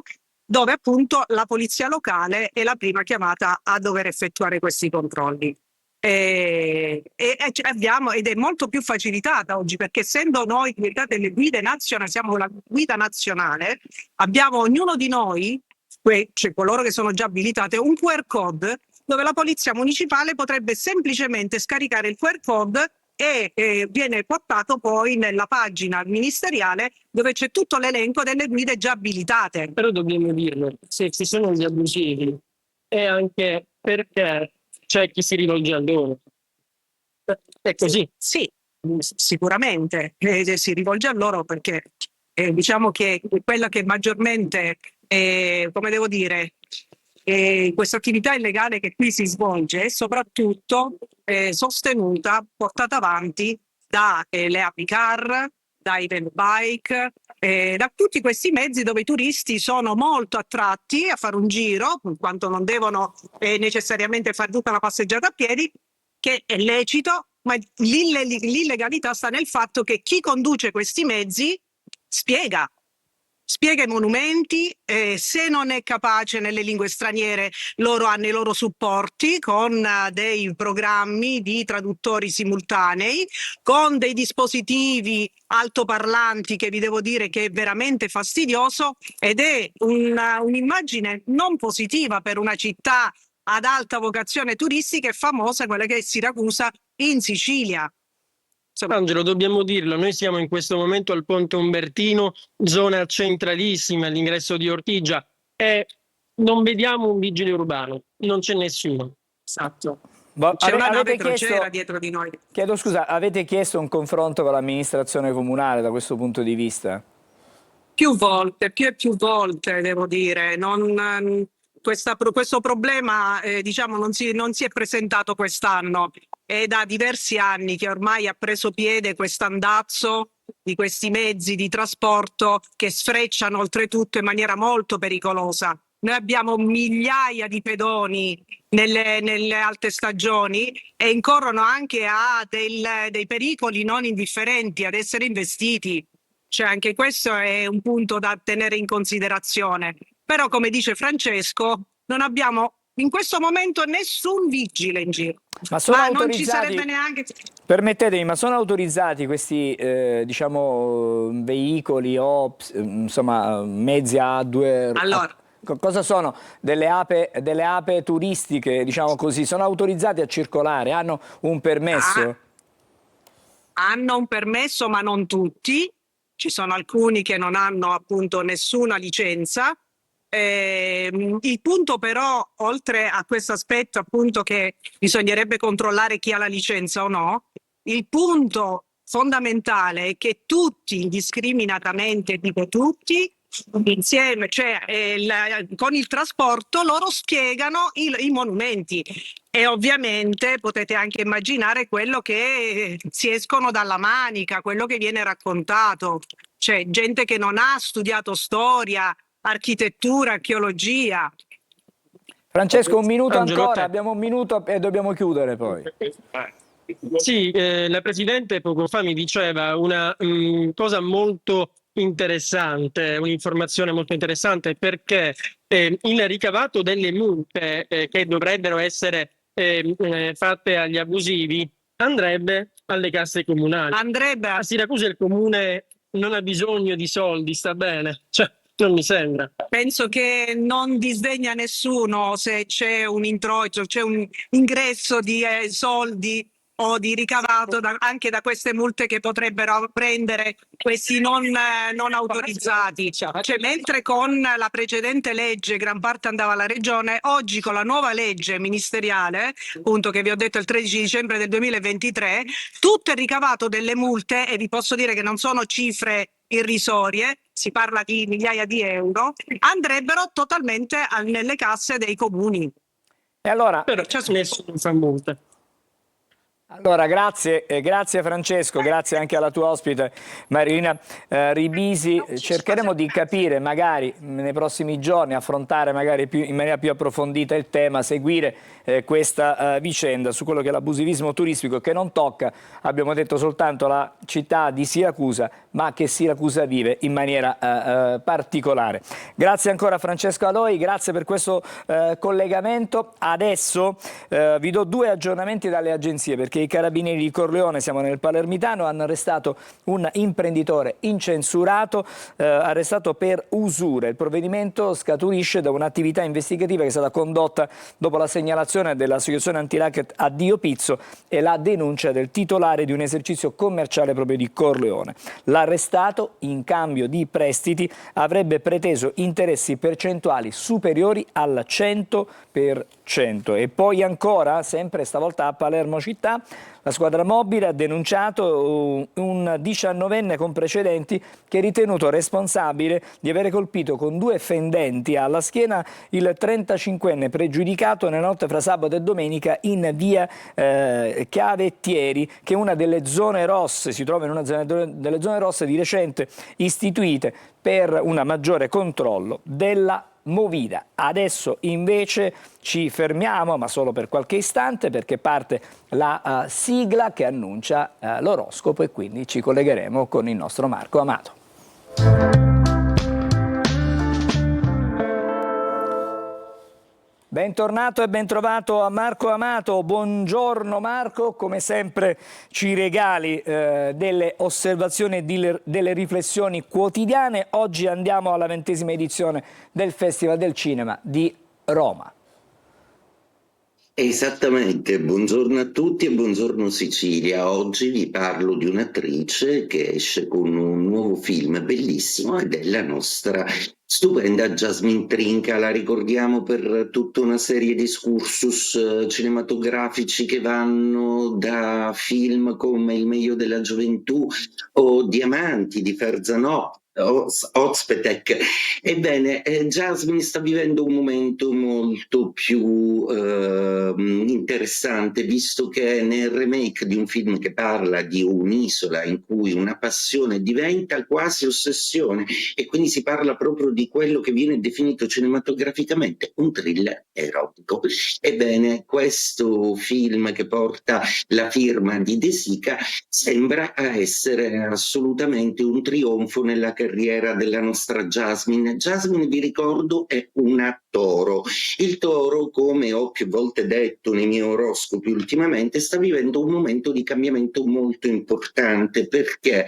dove appunto la polizia locale è la prima chiamata a dover effettuare questi controlli. Ed è molto più facilitata oggi, perché essendo noi diventate le guide nazionali, siamo la guida nazionale, abbiamo ognuno di noi, cioè coloro che sono già abilitate, un QR code dove la polizia municipale potrebbe semplicemente scaricare il QR code e viene portato poi nella pagina ministeriale dove c'è tutto l'elenco delle guide già abilitate. Però dobbiamo dirlo, se ci sono gli abusivi è anche perché c'è chi si rivolge a loro. È così? Sì, sicuramente si rivolge a loro, perché diciamo che quella che maggiormente, come devo dire, questa attività illegale che qui si svolge è soprattutto sostenuta, portata avanti dalle apicar, dai bike, da tutti questi mezzi dove i turisti sono molto attratti a fare un giro, in quanto non devono necessariamente fare tutta la passeggiata a piedi, che è lecito, ma l'illegalità sta nel fatto che chi conduce questi mezzi spiega i monumenti, se non è capace nelle lingue straniere loro hanno i loro supporti con dei programmi di traduttori simultanei, con dei dispositivi altoparlanti che vi devo dire che è veramente fastidioso, ed è un'immagine non positiva per una città ad alta vocazione turistica e famosa, quella che è Siracusa in Sicilia. Angelo, dobbiamo dirlo, noi siamo in questo momento al Ponte Umbertino, zona centralissima all'ingresso di Ortigia, e non vediamo un vigile urbano, non c'è nessuno. Esatto. C'è una nave crociera dietro di noi. Chiedo scusa, avete chiesto un confronto con l'amministrazione comunale da questo punto di vista? Più volte, più volte devo dire. Questo problema diciamo non si è presentato quest'anno. È da diversi anni che ormai ha preso piede quest'andazzo di questi mezzi di trasporto che sfrecciano oltretutto in maniera molto pericolosa. Noi abbiamo migliaia di pedoni nelle alte stagioni e incorrono anche a dei pericoli non indifferenti ad essere investiti. Cioè anche questo è un punto da tenere in considerazione. Però, come dice Francesco, non abbiamo in questo momento nessun vigile in giro. Ma non ci sarebbe neanche... Permettetemi, ma sono autorizzati questi diciamo veicoli o insomma mezzi a due... Allora, cosa sono? Delle ape turistiche, diciamo così, sono autorizzati a circolare? Hanno un permesso? Hanno un permesso, ma non tutti. Ci sono alcuni che non hanno appunto nessuna licenza. Il punto però, oltre a questo aspetto appunto che bisognerebbe controllare chi ha la licenza o no, il punto fondamentale è che tutti, indiscriminatamente, dico tutti, insieme, cioè con il trasporto, loro spiegano i monumenti, e ovviamente potete anche immaginare quello che si escono dalla manica, quello che viene raccontato, cioè gente che non ha studiato storia, architettura, archeologia. Francesco, un minuto Angelo, ancora, abbiamo un minuto e dobbiamo chiudere poi. Sì, la Presidente poco fa mi diceva una cosa molto interessante, un'informazione molto interessante, perché il ricavato delle multe che dovrebbero essere fatte agli abusivi andrebbe alle casse comunali. Andrebbe a Siracusa il comune non ha bisogno di soldi, sta bene? Cioè, non mi sembra. Penso che non disdegna nessuno se c'è un introito, c'è un ingresso di soldi o di ricavato anche da queste multe che potrebbero prendere questi non autorizzati. Cioè, mentre con la precedente legge gran parte andava alla regione, oggi con la nuova legge ministeriale, appunto che vi ho detto il 13 dicembre del 2023, tutto il ricavato delle multe, e vi posso dire che non sono cifre irrisorie, si parla di migliaia di euro, andrebbero totalmente nelle casse dei comuni. E allora, però nessuno fa multe. Allora, grazie Francesco, grazie anche alla tua ospite Marilina Ribisi. Cercheremo di capire magari nei prossimi giorni, affrontare magari in maniera più approfondita il tema, seguire questa vicenda su quello che è l'abusivismo turistico, che non tocca, abbiamo detto, soltanto la città di Siracusa, ma che Siracusa vive in maniera particolare. Grazie ancora Francesco Aloi, grazie per questo collegamento. Adesso vi do 2 aggiornamenti dalle agenzie, perché i carabinieri di Corleone, siamo nel Palermitano, hanno arrestato un imprenditore incensurato, arrestato per usura. Il provvedimento scaturisce da un'attività investigativa che è stata condotta dopo la segnalazione dell'associazione antiracket Addio Pizzo e la denuncia del titolare di un esercizio commerciale proprio di Corleone. L'arrestato, in cambio di prestiti, avrebbe preteso interessi percentuali superiori al 100%. E poi ancora, sempre stavolta a Palermo città, la squadra mobile ha denunciato un 19enne con precedenti che è ritenuto responsabile di avere colpito con 2 fendenti alla schiena il 35enne pregiudicato nella notte fra sabato e domenica in via Cavettieri, che è una delle zone rosse, si trova in una delle zone rosse di recente istituite per un maggiore controllo della movida. Adesso invece ci fermiamo, ma solo per qualche istante, perché parte la sigla che annuncia l'oroscopo, e quindi ci collegheremo con il nostro Marco Amato. Bentornato e bentrovato a Marco Amato. Buongiorno Marco, come sempre ci regali delle osservazioni e delle riflessioni quotidiane. Oggi andiamo alla 20ª edizione del Festival del Cinema di Roma. Esattamente, buongiorno a tutti e buongiorno Sicilia. Oggi vi parlo di un'attrice che esce con un nuovo film bellissimo ed è la nostra stupenda Jasmine Trinca. La ricordiamo per tutta una serie di excursus cinematografici che vanno da film come Il meglio della gioventù o Diamanti di Ferzanò, Ozpetek. Ebbene, Jasmine sta vivendo un momento molto più interessante, visto che nel remake di un film che parla di un'isola in cui una passione diventa quasi ossessione, e quindi si parla proprio di quello che viene definito cinematograficamente un thriller erotico. Ebbene, questo film, che porta la firma di De Sica, sembra essere assolutamente un trionfo nella carriera della nostra Jasmine. Jasmine, vi ricordo, è una toro. Il toro, come ho più volte detto nei miei oroscopi ultimamente, sta vivendo un momento di cambiamento molto importante, perché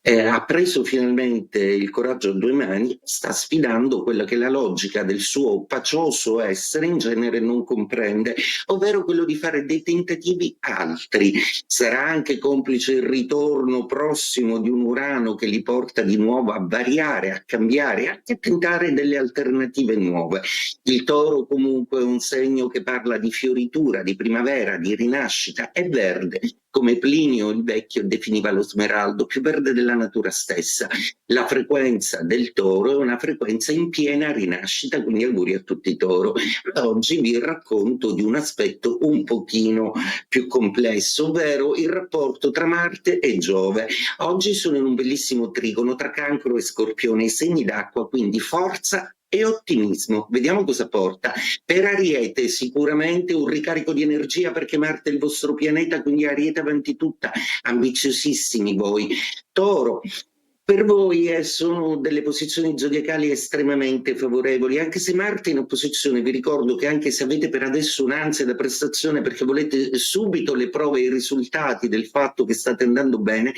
ha preso finalmente il coraggio a 2 mani, sta sfidando quella che la logica del suo pacioso essere in genere non comprende, ovvero quello di fare dei tentativi altri. Sarà anche complice il ritorno prossimo di un Urano che li porta di nuovo a variare, a cambiare, anche a tentare delle alternative nuove. Il toro comunque è un segno che parla di fioritura, di primavera, di rinascita. È verde, come Plinio il Vecchio definiva lo smeraldo, più verde della natura stessa. La frequenza del toro è una frequenza in piena rinascita, quindi auguri a tutti i toro. Oggi vi racconto di un aspetto un pochino più complesso, ovvero il rapporto tra Marte e Giove. Oggi sono in un bellissimo trigono tra Cancro e Scorpione, i segni d'acqua, quindi forza e ottimismo. Vediamo cosa porta. Per Ariete sicuramente un ricarico di energia, perché Marte è il vostro pianeta, quindi Ariete avanti tutta, ambiziosissimi voi. Toro, per voi sono delle posizioni zodiacali estremamente favorevoli, anche se Marte è in opposizione. Vi ricordo che anche se avete per adesso un'ansia da prestazione perché volete subito le prove e i risultati del fatto che state andando bene,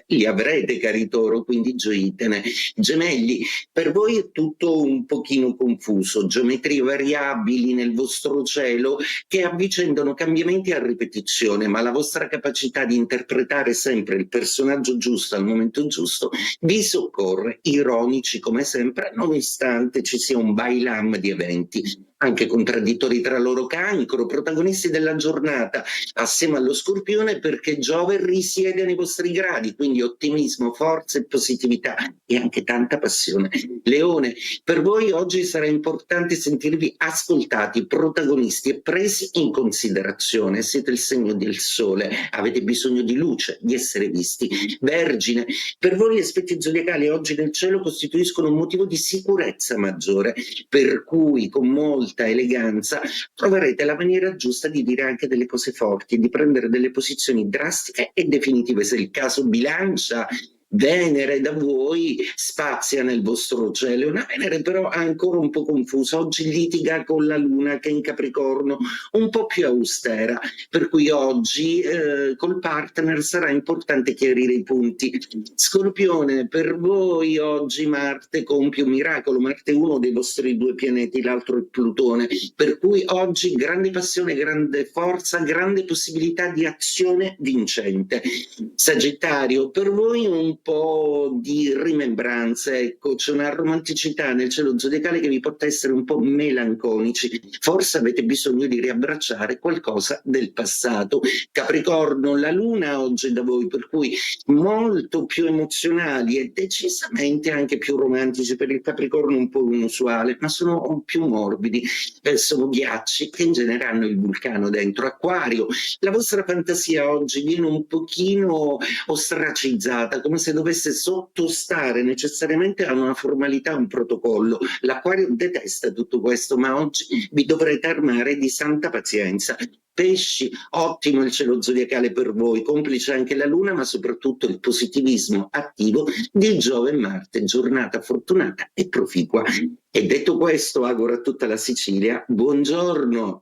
li avrete, cari Toro, quindi gioitene. Gemelli, per voi è tutto un pochino confuso, geometrie variabili nel vostro cielo che avvicendano cambiamenti a ripetizione, ma la vostra capacità di interpretare sempre il personaggio giusto al momento giusto vi soccorre, ironici come sempre, nonostante ci sia un bailam di eventi. anche contraddittori tra loro, Cancro, protagonisti della giornata assieme allo Scorpione, perché Giove risiede nei vostri gradi, quindi ottimismo, forza e positività e anche tanta passione. Leone, per voi oggi sarà importante sentirvi ascoltati, protagonisti e presi in considerazione. Siete il segno del sole, avete bisogno di luce, di essere visti. Vergine, per voi gli aspetti zodiacali oggi nel cielo costituiscono un motivo di sicurezza maggiore, per cui con molta eleganza troverete la maniera giusta di dire anche delle cose forti, di prendere delle posizioni drastiche e definitive. Se il caso Bilancia, Venere da voi spazia nel vostro cielo, una Venere però ancora un po' confusa, oggi litiga con la Luna che è in Capricorno, un po' più austera, per cui oggi col partner sarà importante chiarire i punti. Scorpione, per voi oggi Marte compie un miracolo, Marte è uno dei vostri due pianeti, l'altro è Plutone, per cui oggi grande passione, grande forza, grande possibilità di azione vincente. Sagittario, per voi un po' di rimembranze, ecco, c'è una romanticità nel cielo zodiacale che vi porta a essere un po' melanconici, forse avete bisogno di riabbracciare qualcosa del passato. Capricorno, la Luna oggi è da voi, per cui molto più emozionali e decisamente anche più romantici. Per il Capricorno un po' inusuale, ma sono più morbidi, sono ghiacci che in genere hanno il vulcano dentro. Acquario, la vostra fantasia oggi viene un pochino ostracizzata, come se dovesse sottostare necessariamente a una formalità, un protocollo. L'Acquario detesta tutto questo, ma oggi vi dovrete armare di santa pazienza. Pesci, ottimo il cielo zodiacale per voi, complice anche la Luna, ma soprattutto il positivismo attivo di Giove e Marte, giornata fortunata e proficua. E detto questo, auguro a tutta la Sicilia buongiorno.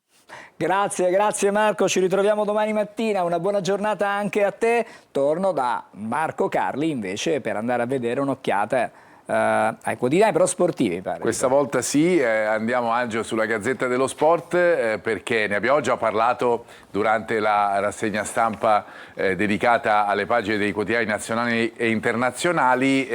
Grazie Marco, ci ritroviamo domani mattina, una buona giornata anche a te. Torno da Marco Carli invece per andare a vedere un'occhiata ai quotidiani però sportivi. Pare. Questa volta sì, andiamo Angelo sulla Gazzetta dello Sport perché ne abbiamo già parlato durante la rassegna stampa dedicata alle pagine dei quotidiani nazionali e internazionali.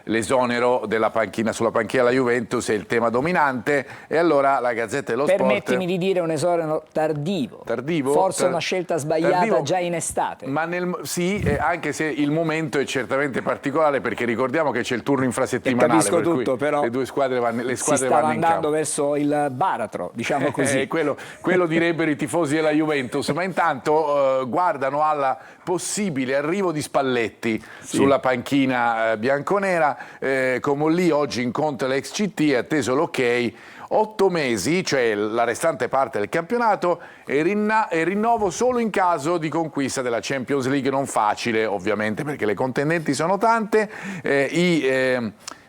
L'esonero della panchina sulla panchina della Juventus è il tema dominante e allora la Gazzetta dello Sport... Permettimi di dire un esonero tardivo. Tardivo? Forse una scelta sbagliata tardivo, già in estate. Ma sì, anche se il momento è certamente particolare perché ricordiamo che c'è il turno infrasettimanale. Capisco per tutto, cui però le due squadre vanno in campo. Si stava andando verso il baratro, diciamo così. Quello direbbero i tifosi della Juventus, ma intanto guardano alla possibile arrivo di Spalletti sulla panchina bianconera. Comolli oggi incontra l'ex CT, è atteso l'ok, 8 mesi, cioè la restante parte del campionato, e rinnovo solo in caso di conquista della Champions League, non facile ovviamente perché le contendenti sono tante.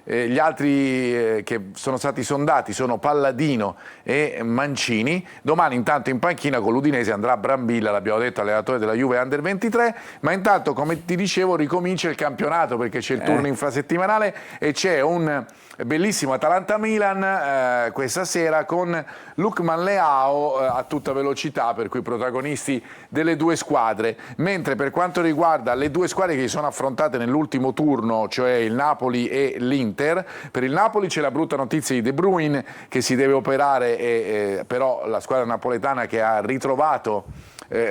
Gli altri che sono stati sondati sono Palladino e Mancini. Domani intanto in panchina con l'Udinese andrà Brambilla, l'abbiamo detto, allenatore della Juve Under 23, ma intanto come ti dicevo ricomincia il campionato perché c'è il turno infrasettimanale e c'è un bellissimo Atalanta-Milan questa sera con Lukman Leao a tutta velocità, per cui protagonisti delle due squadre, mentre per quanto riguarda le due squadre che si sono affrontate nell'ultimo turno, cioè il Napoli e l'Inter, per il Napoli c'è la brutta notizia di De Bruyne che si deve operare, però la squadra napoletana che ha ritrovato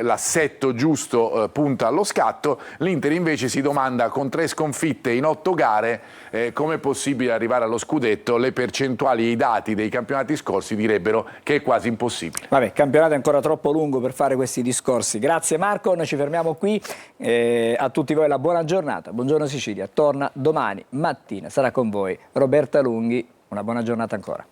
l'assetto giusto punta allo scatto. L'Inter invece si domanda con 3 sconfitte in 8 gare come è possibile arrivare allo scudetto. Le percentuali e i dati dei campionati scorsi direbbero che è quasi impossibile. Vabbè, il campionato è ancora troppo lungo per fare questi discorsi. Grazie Marco, noi ci fermiamo qui, a tutti voi la buona giornata. Buongiorno Sicilia, torna domani mattina, sarà con voi Roberta Lunghi, una buona giornata ancora.